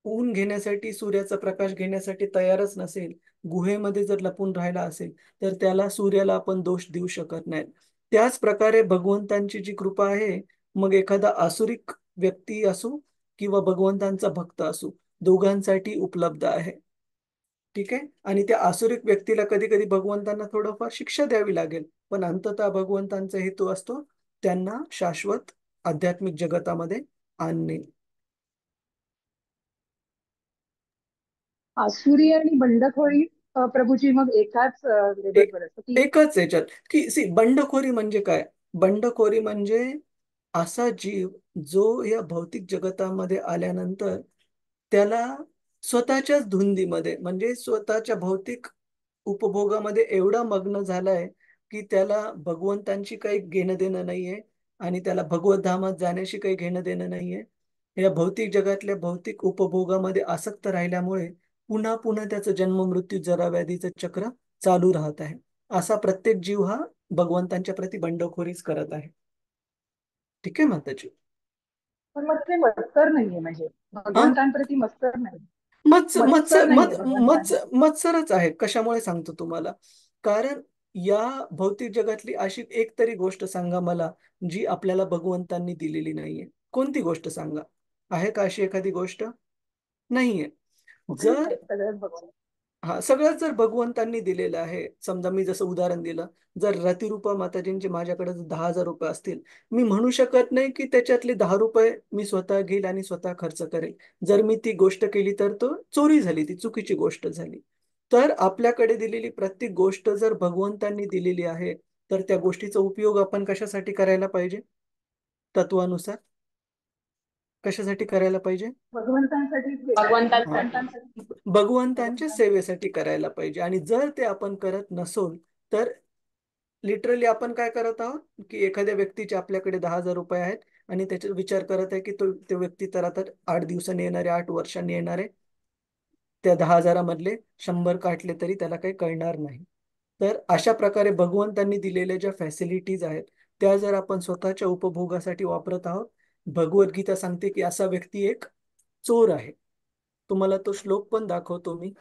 ऊन घेण्यासाठी, सूर्याचा प्रकाश घेण्यासाठी तयारच नसेल, गुहेमध्ये जर लपून राहिला असेल, तर त्याला, सूर्याला आपण दोष देऊ शकत नाही. त्याच प्रकारे भगवंतांची जी कृपा आहे, मग एखादा आसुरिक व्यक्ती असो किंवा भगवंतांचा भक्त असो, दोघांसाठी उपलब्ध आहे. ठीक आहे. आणि त्या आसुरिक व्यक्तीला कधी कधी भगवंतांना थोडंफार शिक्षा द्यावी लागेल, पण अंततः भगवंतांचा हेतू असतो त्यांना शाश्वत आध्यात्मिक जगतामध्ये आणणे. आसुरी आणि बंडखोरी प्रभूजी मग एकाच एक लेवलवर असतो की? एकच याच्यात की बंडखोरी म्हणजे काय? बंडखोरी म्हणजे असा जीव जो या भौतिक जगतामध्ये आल्यानंतर त्याला स्वतःच्याच धुंदीमध्ये, म्हणजे स्वतःच्या भौतिक उपभोगामध्ये एवढा मग्न झालाय की त्याला भगवंतांशी काही घेणं देणं नाहीये आणि त्याला भगवत धामात जाण्याशी काही घेणं देणं नाहीये. या भौतिक जगातल्या भौतिक उपभोगामध्ये आसक्त राहिल्यामुळे पुन्हा पुन्हा त्याचं जन्म मृत्यू जरा व्याधीचं चक्र चालू राहत आहे. असा प्रत्येक जीव हा भगवंतांच्या प्रती बंडखोरीच करत आहे. ठीक आहे माताजी. पण मग ते मत्सर नाहीये, म्हणजे हा, भगवंतांप्रती मत्सर नाही. मत्सर मत्सर मत्सर नाहीये भगवंतांना. मत्सरच आहे. कशामुळे सांगतो तुम्हाला? कारण या भौतिक जगातली अशी एक तरी गोष्ट सांगा मला जी आपल्याला भगवंतांनी दिलेली नाहीये. कोणती गोष्ट सांगा? आहे का अशी एखादी गोष्ट? नाहीये. कुठलीच जर नाही, सगळ्यात भगवंत. हा सगळं जर भगवंतांनी दिलेलं आहे, समजा मी जसं उदाहरण दिलं, जर रतिरूपा माताजींचे माझ्याकडे जर 10,000 रुपये असतील, मी म्हणू शकत नाही की त्याच्यातले 10 रुपये मी स्वतः घेईल आणि स्वतः खर्च करेल. जर मी ती गोष्ट केली तर तो चोरी झाली, ती चुकीची गोष्ट झाली. तर आपल्याकडे दिलेली प्रत्येक गोष्ट जर भगवंतांनी दिलेली आहे, तर त्या गोष्टीचा उपयोग आपण कशासाठी करायला पाहिजे? तत्वानुसार कशासाठी करायला पाहिजे? भगवंतांसाठीच केलं भगवंतांसाठी. भगवंतांसाठी भगवंतांच्या भगवंतांसाठी सेवेसाठी करायला पाहिजे. आणि जर ते आपण करत नसोल तर लिटरली आपण काय करत आहोत की एखाद्या व्यक्तीचे आपल्याकडे 10,000 रुपये आहेत आणि त्याचा विचार करत आहे की तो व्यक्ती तर आता 8 दिवसांनी येणार आहे, 8 वर्षांनी येणार आहे, त्या 10,000 मधले 100 काटले तरी त्याला काही कळणार नाही. तर अशा प्रकारे भगवंतांनी दिलेल्या ज्या फॅसिलिटीज आहेत त्या जर आपण स्वतःच्या उपभोगासाठी वापरत आहोत, भगवद्गीता सांगते की असा व्यक्ती एक चोर आहे. तुम्हाला तो श्लोक पण दाखवतो मी.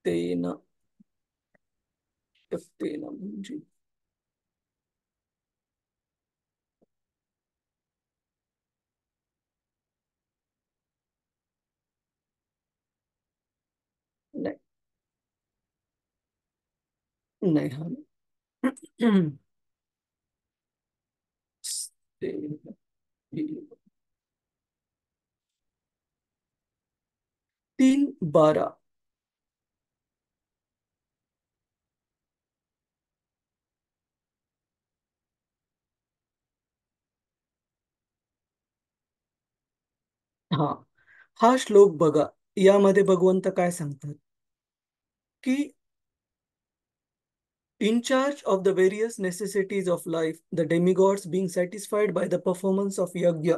तेन तेन म्हणजे नाही, नाही हा नाही. तेन, 3:12. हा हा श्लोक बघा, यामध्ये भगवंत काय सांगतात की in charge of the various necessities of life, the demigods, being satisfied by the performance of yajna,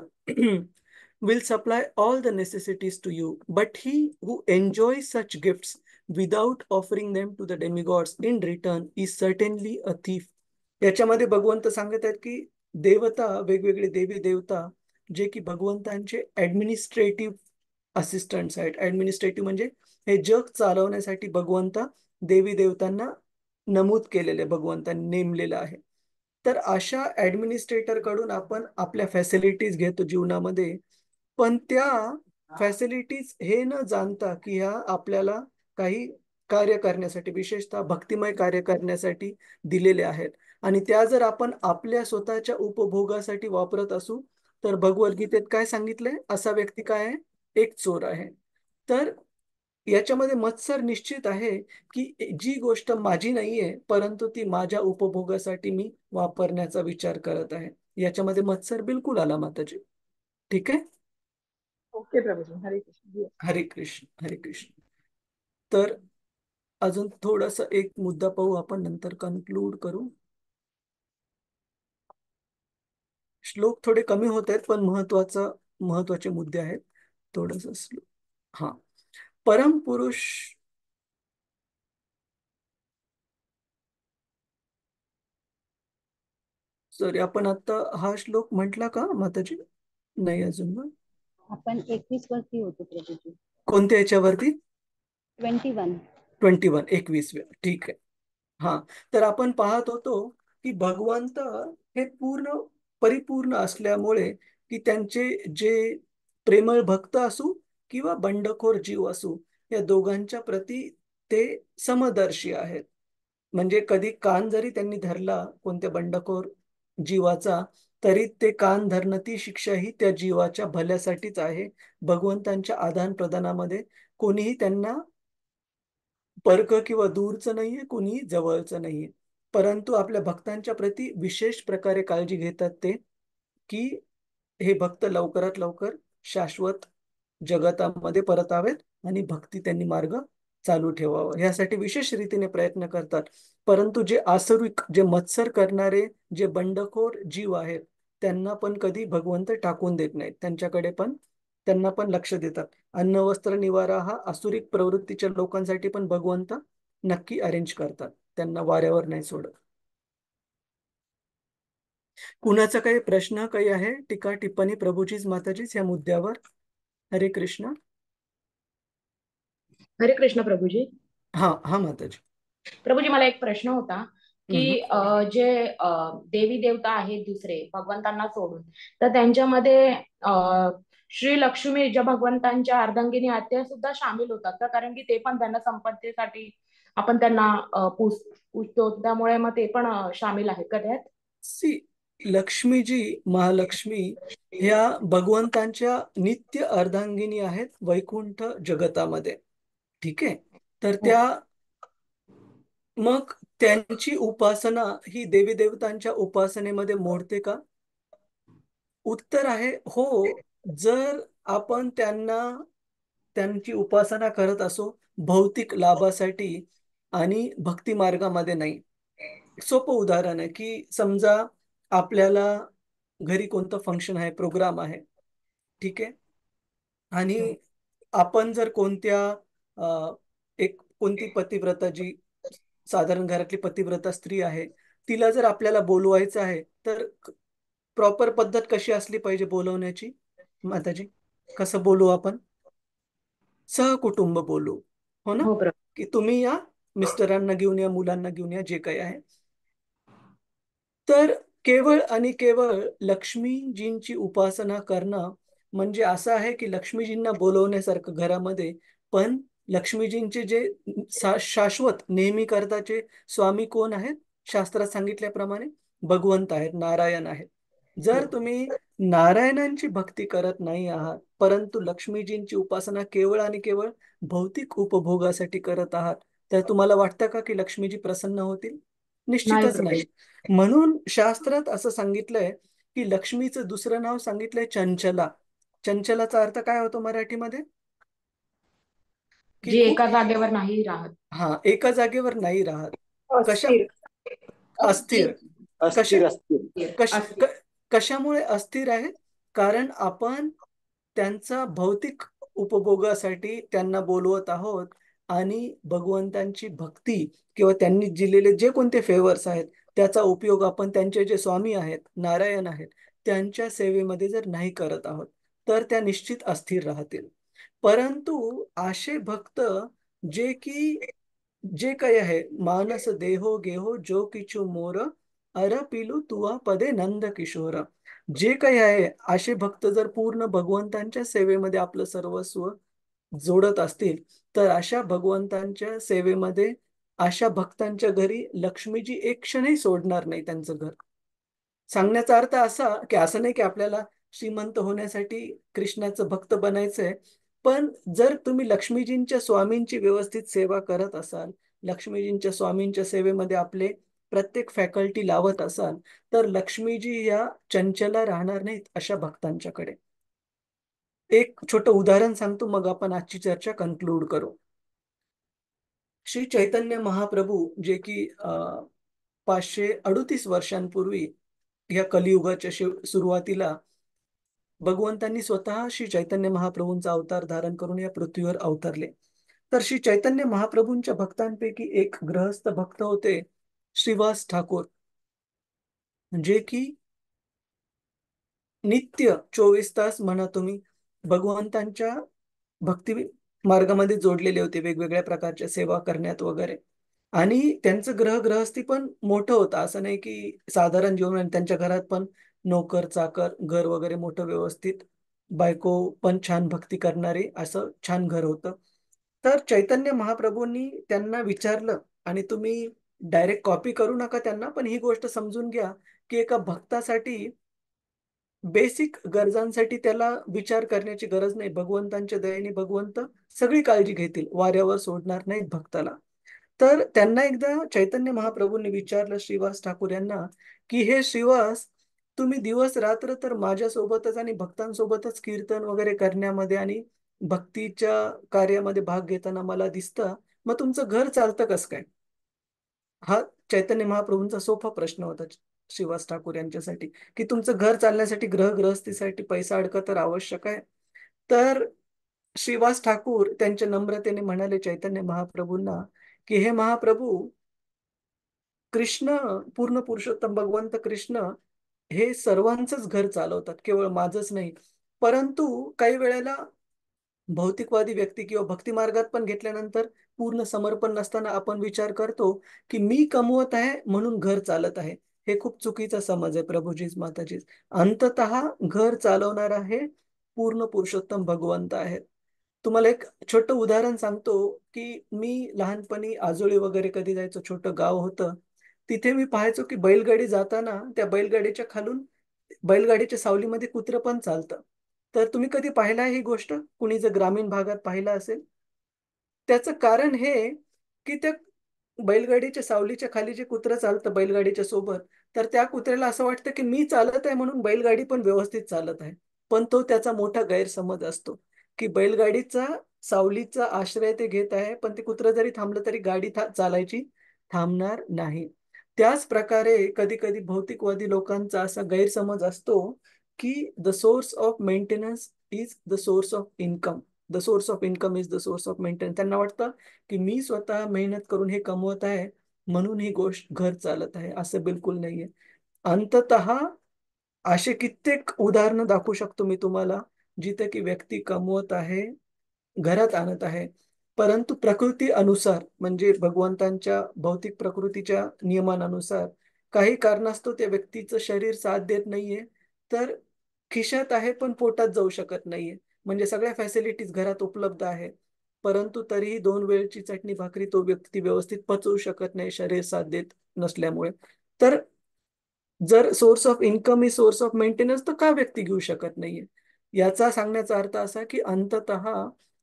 will supply all the necessities to you. But he who enjoys such gifts without offering them to the demigods in return is certainly a thief. याच्यामध्ये भगवंत सांगत आहेत की देवता, वेगवेगळे देवी देवता जे की भगवंतांचे ऍडमिनिस्ट्रेटिव्ह असिस्टंट्स आहेत. ऍडमिनिस्ट्रेटिव्ह म्हणजे हे जग चालवण्यासाठी भगवंत देवी देवतांना नमूद केलेले, भगवंतांनी नेमलेलं आहे. तर अशा ऍडमिनिस्ट्रेटर कडून आपण आपल्या फॅसिलिटीज घेतो जीवनामध्ये, पण त्या फॅसिलिटीज हे न जाणता की ह्या आपल्याला काही कार्य करण्यासाठी, विशेषतः भक्तिमय कार्य करण्यासाठी दिलेल्या आहेत, आणि त्या जर आपण आपल्या स्वतःच्या उपभोगासाठी वापरत असू तर भगवद्गीतेत काय सांगितलंय? असा व्यक्ती काय आहे? एक चोर आहे. तर याच्यामध्ये मत्सर निश्चित आहे की जी गोष्ट माझी नाहीये परंतु ती माझ्या उपभोगासाठी मी वापरण्याचा विचार करत आहे, याच्यामध्ये मत्सर बिलकुल आला माताजी. ठीक आहे. ओके प्रभूजी, हरे कृष्ण. Yes. हरे कृष्ण, हरे कृष्ण. तर अजून थोडस एक मुद्दा पाहू आपण, नंतर कन्क्लूड करू. श्लोक थोडे कमी होत आहेत पण महत्वाचे मुद्दे आहेत. थोडस श्लोक. हा, परम पुरुष. सॉरी, आपण आता हा श्लोक म्हटला का माताजी? नाही अजून ना. आपण 21 वरती होतो प्रभूजी. कोणत्या याच्यावरती? 21. 21, 21. ठीक आहे. हा, तर आपण पाहत होतो की भगवंत हे परिपूर्ण असल्यामुळे की त्यांचे जे प्रेमळ भक्त असू किंवा बंडखोर जीव असू, या दोघांच्या प्रती ते समदर्शी आहेत. म्हणजे कधी कान जरी त्यांनी धरला कोणत्या बंडखोर जीवाचा, तरी ते कान धरणं, ती शिक्षा ही त्या जीवाच्या भल्यासाठीच आहे. भगवंतांच्या आदान प्रदानामध्ये कोणीही त्यांना परक किंवा दूरचं नाहीये, कोणीही जवळचं नाहीये. परंतु आपल्या भक्तांच्या प्रती विशेष प्रकारे काळजी घेतात ते, की हे भक्त लवकरात लवकर शाश्वत जगतामध्ये परतावेत आणि भक्ती त्यांनी मार्ग चालू ठेवावा यासाठी विशेष रीतीने प्रयत्न करतात. परंतु जे आसुरिक, जे मत्सर करणारे, जे बंडखोर जीव आहेत, त्यांना पण कधी भगवंत टाकून देत नाहीत. त्यांना पण लक्ष देतात. अन्न वस्त्र निवारा हा आसुरिक प्रवृत्तीच्या लोकांसाठी पण भगवंत नक्की अरेंज करतात, त्यांना वाऱ्यावर नाही सोडत. कुणाचा काही प्रश्न काही आहे, टीका टिप्पणी प्रभूजीच माताजीच या मुद्द्यावर? हरे कृष्ण. हरे कृष्ण प्रभूजी. हा हा माताजी. प्रभूजी, मला एक प्रश्न होता की हम्म. जे देवी देवता आहेत दुसरे भगवंतांना सोडून, तर त्यांच्यामध्ये श्री लक्ष्मी ज्या भगवंतांच्या अर्धांगिनी आहेत त्या सुद्धा सामील होतात का? कारण की ते पण धनसंपत्तीसाठी आपण त्यांना पूजतो, त्यामुळे मग ते पण सामील आहेत का त्यात? सी लक्ष्मीजी, महालक्ष्मी ह्या भगवंतांच्या नित्य अर्धांगिनी आहेत वैकुंठ जगतामध्ये. ठीक आहे. तर हो. त्या मग त्यांची उपासना ही देवी देवतांच्या उपासनेमध्ये मोडते का? उत्तर आहे हो. जर आपण त्यांची उपासना करत असो भौतिक लाभासाठी आणि भक्ती मार्गामध्ये नाही. सोपं उदाहरण आहे की समजा आपल्याला घरी कोणतं फंक्शन आहे, प्रोग्राम आहे. ठीक आहे. आणि आपण जर एक कोणती पतिव्रता जी साधारण घरातली पतिव्रता स्त्री आहे, तिला जर आपल्याला बोलवायचं आहे, तर प्रॉपर पद्धत कशी असली पाहिजे बोलवण्याची माताजी? कसं बोलू आपण? सहकुटुंब बोलू, हो ना? हो बरोबर. की तुम्ही या, मिस्टरांना घेऊन या, मुलांना घेऊन या, जे काही आहे. तर केवळ आणि केवळ लक्ष्मीजींची उपासना करणं म्हणजे असं आहे की लक्ष्मीजींना बोलवण्यासारखं घरामध्ये, पण लक्ष्मीजींचे जे शाश्वत नेहमी करताचे स्वामी कोण आहेत? शास्त्रात सांगितल्याप्रमाणे भगवंत आहेत, नारायण आहेत. जर तुम्ही नारायणांची भक्ती करत नाही आहात, परंतु लक्ष्मीजींची उपासना केवळ आणि केवळ भौतिक उपभोगासाठी करत आहात, तर तुम्हाला वाटतं का की लक्ष्मीजी प्रसन्न होतील? नाही निश्चितच प्रभू. नाही. म्हणून शास्त्रात असं सांगितलंय की लक्ष्मीचं दुसरं नाव सांगितलंय चंचला. चंचलाचा अर्थ काय होतो मराठीमध्ये? की जी खूप, एका जागेवर नाही राहत. हा, एका जागेवर नाही राहत. कशा अस्थिर. अस्थिर. कशा अस्थिर अस्थिर. कश अस्थिर. क- कशामुळे अस्थिर आहे? कारण आपण त्यांचा भौतिक उपभोगासाठी त्यांना बोलवत आहोत आणि भगवंतांची भक्ती किंवा त्यांनी दिलेले जे कोणते फेवर्स आहेत त्याचा उपयोग आपण त्यांचे जे स्वामी आहेत, नारायण आहेत, त्यांच्या सेवेमध्ये जर नाही करत आहोत, तर त्या निश्चित अस्थिर राहतील. परंतु असे भक्त जे की जे काही आहे, मानस देहो गेहो जो किचू मोर, अर पिलू तुआ पदे नंद किशोर. जे काही आहे असे भक्त जर पूर्ण भगवंतांच्या सेवेमध्ये आपलं सर्वस्व जोडत असतील, तर अशा भगवंतांच्या सेवेमध्ये अशा भक्तांच्या घरी लक्ष्मीजी एक क्षणही सोडणार नाही त्यांचं घर. सांगण्याचा अर्थ असा की असं नाही की आपल्याला श्रीमंत होण्यासाठी कृष्णाचं भक्त बनायचंय, पण जर तुम्ही लक्ष्मीजींच्या स्वामींची व्यवस्थित सेवा करत असाल, लक्ष्मीजींच्या स्वामींच्या सेवेमध्ये आपले प्रत्येक फॅकल्टी लावत असाल, तर लक्ष्मीजी या चंचला राहणार नाहीत अशा भक्तांच्याकडे. एक छोटं उदाहरण सांगतो, मग आपण आजची चर्चा कन्क्लूड करू. श्री चैतन्य महाप्रभू जे की 538 वर्षांपूर्वी या कलियुगाच्या सुरुवातीला भगवंतांनी स्वतः श्री चैतन्य महाप्रभूंचा अवतार धारण करून या पृथ्वीवर अवतरले. तर श्री चैतन्य महाप्रभूंच्या भक्तांपैकी एक गृहस्थ भक्त होते श्रीवास ठाकूर, जे की नित्य 24 तास म्हणा तुम्ही भगवंतांच्या भक्ती मार्गामध्ये जोडलेले होते, वेगवेगळ्या प्रकारच्या सेवा करण्यात वगैरे. आणि त्यांचं गृहस्थी पण मोठं होतं, असं नाही की साधारण जीवन. आणि त्यांच्या घरात पण नोकर चाकर, घर वगैरे मोठं व्यवस्थित, बायको पण छान भक्ती करणारी, असं छान घर होतं. तर चैतन्य महाप्रभूंनी त्यांना विचारलं, आणि तुम्ही डायरेक्ट कॉपी करू नका त्यांना, पण ही गोष्ट समजून घ्या की एका भक्तासाठी बेसिक गरजांसाठी त्याला विचार करण्याची गरज नाही. भगवंतांच्या दयेने भगवंत सगळी काळजी घेतील, वाऱ्यावर सोडणार नाहीत भक्ताला. तर त्यांना एकदा चैतन्य महाप्रभूंनी विचारलं श्रीवास ठाकूर यांना, की हे श्रीवास, तुम्ही दिवस रात्र तर माझ्यासोबतच आणि भक्तांसोबतच कीर्तन वगैरे करण्यामध्ये आणि भक्तीच्या कार्यामध्ये भाग घेताना मला दिसतं, मग तुमचं घर चालतं कसं काय? हा चैतन्य महाप्रभूंचा सोपा प्रश्न होता श्रीवास ठाकूर यांच्यासाठी, की तुमचं घर चालण्यासाठी, गृहस्थीसाठी पैसा अडका तर आवश्यक आहे. तर श्रीवास ठाकूर त्यांच्या नम्रतेने म्हणाले चैतन्य महाप्रभूंना, की हे महाप्रभू, कृष्ण, पूर्ण पुरुषोत्तम भगवंत कृष्ण हे सर्वांचंच घर चालवतात, केवळ माझंच नाही. परंतु काही वेळेला भौतिकवादी व्यक्ती किंवा भक्ती मार्गात पण घेतल्यानंतर पूर्ण समर्पण नसताना आपण विचार करतो की मी कमवत आहे म्हणून घर चालत आहे. हे खूप चुकीचा समज आहे प्रभूजीच, माताजीच. अंततः घर चालवणार आहे पूर्ण पुरुषोत्तम भगवंत आहेत. तुम्हाला एक छोटं उदाहरण सांगतो की मी लहानपणी आजोळी वगैरे कधी जायचो, छोटं गाव होतं. तिथे मी पाहायचो की बैलगाडी जाताना त्या बैलगाडीच्या खालून बैलगाडीच्या सावलीमध्ये कुत्रं पण चालतं. तर तुम्ही कधी पाहिलं आहे ही गोष्ट? कुणी जर ग्रामीण भागात पाहिलं असेल? त्याचं कारण हे की त्या बैलगाडीच्या सावलीच्या खाली जे कुत्रं चालतं बैलगाडीच्या सोबत, तर त्या कुत्र्याला असं वाटतं की मी चालत आहे म्हणून बैलगाडी पण व्यवस्थित चालत आहे. पण तो त्याचा मोठा गैरसमज असतो की बैलगाडीचा सावलीचा आश्रय ते घेत आहे, पण ते कुत्रं जरी थांबलं तरी गाडी चालायची थांबणार नाही. त्याच प्रकारे कधी-कधी भौतिकवादी लोकांचा असा गैरसमज असतो की the source of maintenance is the source of income. The source of income is the source of maintenance. त्यांना वाटतं की मी स्वतः मेहनत करून हे कमवत आहे म्हणून ही गोष्ट घर चालत आहे. असं बिलकुल नाहीये. अंततः असे कित्येक उदाहरणं दाखवू शकतो मी तुम्हाला, जिथे की व्यक्ती कमवत आहे, घरात आणत आहे, परंतु प्रकृती अनुसार म्हणजे भगवंतांच्या भौतिक प्रकृतीच्या नियमानुसार काही कारणास्तव त्या व्यक्तीचं शरीर साथ देत नाहीये, तर खिशात आहे पण पोटात जाऊ शकत नाहीये. म्हणजे सगळ्या फॅसिलिटीज घरात उपलब्ध आहे, परंतु तरीही 2 वेळची चटणी भाकरी तो व्यक्ती व्यवस्थित पचवू शकत नाही शरीर साथ देत नसल्यामुळे. तर जर source of income he source of maintenance तर का व्यक्ती घेऊ शकत नाहीये? याचा सांगण्याचा अर्थ असा की अंततः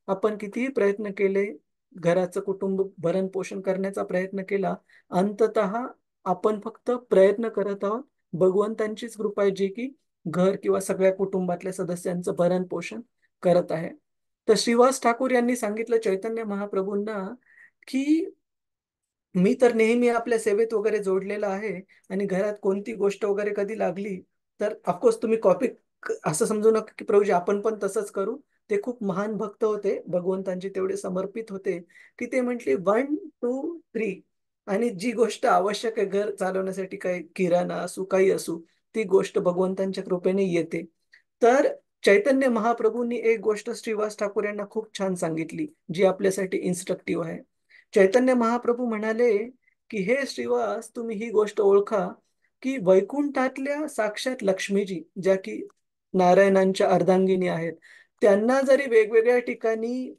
आपण कितीही प्रयत्न केले, घराचं कुटुंब भरण पोषण करण्याचा प्रयत्न केला, अंततः आपण फक्त प्रयत्न करत आहोत. भगवंतांचीच कृपा आहे जी की घर किंवा सगळ्या कुटुंबातल्या सदस्यांचं भरण पोषण करत आहे. तर श्रीवास ठाकूर यांनी सांगितलं चैतन्य महाप्रभूंना की मी तर नेहमी आपल्या सेवेत वगैरे जोडलेला आहे आणि घरात कोणती गोष्ट वगैरे कधी लागली तर ऑफकोर्स तुम्ही कॉपी असं समजू नका की प्रभूजी आपण पण तसंच करू. ते खूप महान भक्त होते, भगवंतांचे तेवढे समर्पित होते की ते म्हटले 1, 2, 3 आणि जी गोष्ट आवश्यक आहे घर चालवण्यासाठी, काही किराणा असू काही असू, ती गोष्ट भगवंतांच्या कृपेने येते. तर चैतन्य महाप्रभूंनी एक गोष्ट श्रीवास ठाकूर यांना खूप छान सांगितली, जी आपल्यासाठी इन्स्ट्रक्टिव्ह आहे. चैतन्य महाप्रभू म्हणाले की हे श्रीवास, तुम्ही ही गोष्ट ओळखा की वैकुंठातल्या साक्षात लक्ष्मीजी, ज्या की नारायणांच्या अर्धांगिनी आहेत, त्यांना जरी वेगवेगळ्या ठिकाणी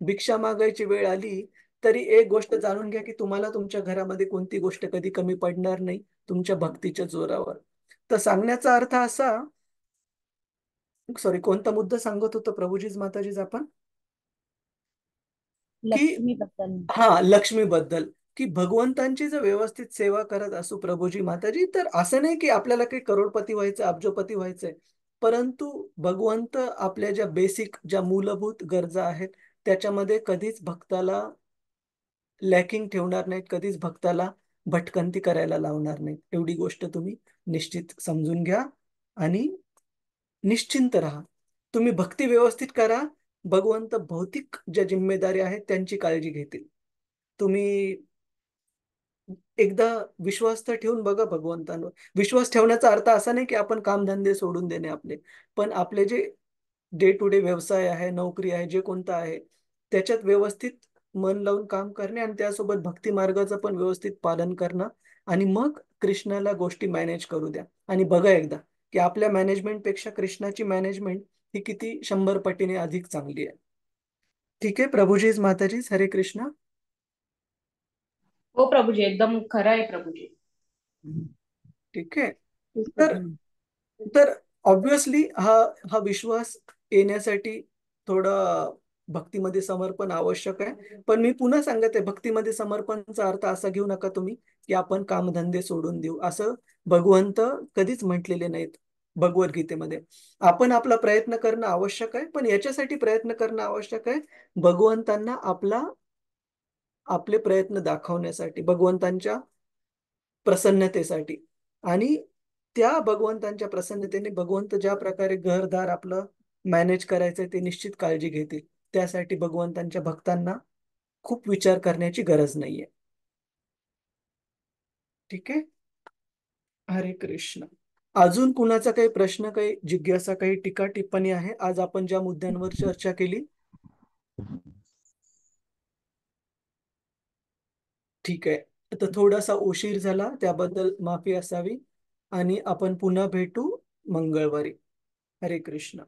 भिक्षा मागायची वेळ आली, तरी एक गोष्ट जाणून घ्या की तुम्हाला तुमच्या घरामध्ये कोणती गोष्ट कधी कमी पडणार नाही, तुमच्या भक्तीच्या जोरावर. तर सांगण्याचा अर्थ असा, सॉरी कोणता मुद्दा सांगत होतो प्रभूजीज माताजीज आपण? की लक्ष्मीबद्दल. हा, लक्ष्मीबद्दल. की भगवंतांची जर व्यवस्थित सेवा करत असू प्रभूजी माताजी, तर असं नाही की आपल्याला काही करोडपती व्हायचं, अब्जोपती व्हायचंय, परंतु भगवंत आपल्या ज्या बेसिक ज्या मूलभूत गरजा आहेत त्याच्यामध्ये कधीच भक्ताला लॅकिंग ठेवणार नाहीत, कधीच भक्ताला भटकंती करायला लावणार नाहीत. एवढी गोष्ट तुम्ही निश्चित समजून घ्या आणि निश्चिंत राहा. तुम्ही भक्ती व्यवस्थित करा, भगवंत भौतिक ज्या जिम्मेदारी आहेत त्यांची काळजी घेतील. तुम्ही एकदा विश्वास तर ठेवून बघा भगवंतांवर. विश्वास ठेवण्याचा अर्थ असा नाही की आपण कामधंदे सोडून देणे आपले, पण आपले जे डे टू डे व्यवसाय आहे, नोकरी आहे, जे कोणतं आहे, त्याच्यात व्यवस्थित मन लावून काम करणे आणि त्यासोबत भक्ती मार्गाचं पण व्यवस्थित पालन करणं आणि मग कृष्णाला गोष्टी मॅनेज करू द्या. आणि बघा एकदा की आपल्या मॅनेजमेंटपेक्षा कृष्णाची मॅनेजमेंट ही किती 100 पटीने अधिक चांगली आहे. ठीक आहे प्रभूजीज माताजीज, हरे कृष्णा. हो प्रभूजी, एकदम खरं आहे प्रभूजी. ठीक आहे. तर तर ऑब्विसली हा हा विश्वास येण्यासाठी थोडं भक्तीमध्ये समर्पण आवश्यक आहे. पण मी पुन्हा सांगत आहे, भक्तीमध्ये समर्पणचा अर्थ असा घेऊ नका तुम्ही की आपण कामधंदे सोडून देऊ, असं भगवंत कधीच म्हटलेले नाहीत भगवद्गीतेमध्ये. आपण आपला प्रयत्न करणं आवश्यक आहे, पण याच्यासाठी प्रयत्न करणं आवश्यक आहे भगवंतांना आपले प्रयत्न दाखवण्यासाठी, भगवंतांच्या प्रसन्नतेसाठी. आणि त्या भगवंतांच्या प्रसन्नतेने भगवंत ज्या प्रकारे घरदार आपलं मॅनेज करायचंय ते निश्चित काळजी घेतील. त्यासाठी भगवंतांच्या भक्तांना खूप विचार करण्याची गरज नाहीये. ठीक आहे. हरे कृष्ण. अजून कुणाचा काही प्रश्न, काही जिज्ञासा, काही टीका टिप्पणी आहे आज आपण ज्या मुद्द्यांवर चर्चा केली? ठीक आहे. तर थोडासा उशीर झाला त्याबद्दल माफी असावी आणि आपण पुन्हा भेटू मंगळवारी. हरे कृष्ण.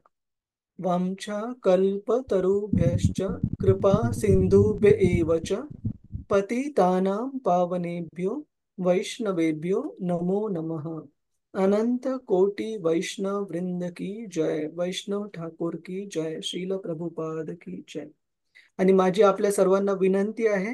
वाञ्छा कल्पतरुभ्यश्च कृपा सिन्धुभ्य एव च पतितानां पावनेभ्यो वैष्णवेभ्यो नमो नमः। अनंत कोटि वैष्णव वृंद की जय। वैष्णव ठाकुर की जय। श्रील प्रभुपाद की जय। आणि माझी आपल्या सर्वांना विनंती आहे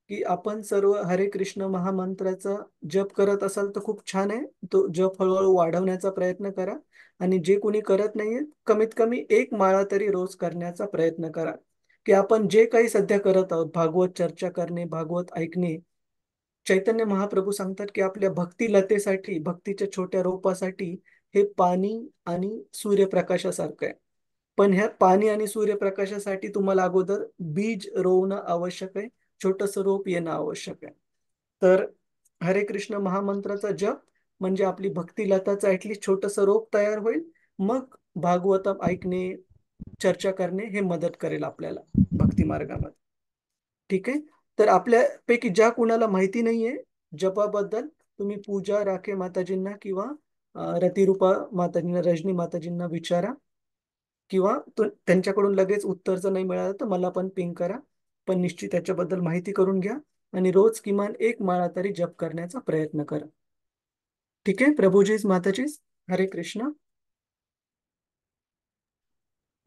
की आपण सर्व हरे कृष्ण महामंत्राचा जप करत असाल तर खूप छान आहे, तो जप हळूहळू वाढवण्याचा प्रयत्न करा. आणि जे कोणी करत नाहीये कमीत कमी एक माळा तरी रोज करण्याचा प्रयत्न करा. की आपण जे काही सध्या करत आहोत, भागवत चर्चा करणे, भागवत ऐकणे, चैतन्य महाप्रभू सांगतात की आपल्या भक्ती लतेसाठी, भक्तीच्या छोट्या रोपासाठी हे पाणी आणि सूर्यप्रकाशासारखं आहे. पण ह्या पाणी आणि सूर्यप्रकाशासाठी तुम्हाला अगोदर बीज रोवणं आवश्यक आहे, छोटस रोप येणं आवश्यक आहे. तर हरे कृष्ण महामंत्राचा जप म्हणजे आपली भक्ती लताचं ऍटलीस्ट छोटस रोप तयार होईल. मग भागवतम ऐकणे, चर्चा करणे हे मदत करेल आपल्याला भक्ती मार्गामध्ये. ठीक आहे. तर आपल्यापैकी ज्या कुणाला माहिती नाहीये जपाबद्दल, तुम्ही पूजा राखे माताजींना किंवा रतिरूपा माताजींना, रजनी माताजींना विचारा, किंवा त्यांच्याकडून लगेच उत्तर जर नाही मिळालं तर मला पण पिंग करा. पण निश्चित त्याच्याबद्दल माहिती करून घ्या आणि रोज किमान एक माळा तरी जप करण्याचा प्रयत्न करा. ठीक आहे. प्रभूजीच माताजीच हरे कृष्ण.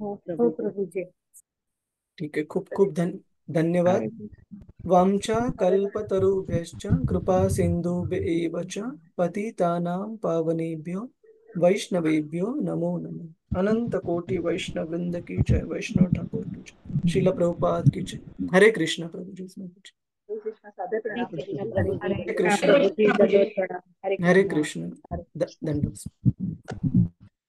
हो हो प्रभूजी. प्रभूजी. ठीक आहे. खूप खूप धन्यवाद. वाञ्छा कल्पतरुभ्यश्च कृपा सिन्धुभ्य एव च पतितानां पावनेभ्यो वैष्णवेभ्यो नमो नमः. अनंत कोटि वैष्णव वृंद की जय। वैष्णव ठाकुर की जय। श्रील प्रभुपाद की जय। हरे कृष्ण प्रभुजी। हरे कृष्ण सादर हरे प्रणाम कृष्ण प्रभूजी. प्रभूजी. हरे हा कृष्ण. प्रभूजी, दंडवत प्रणाम. हरे हरे कृष्ण. कृष्ण. दंडवत.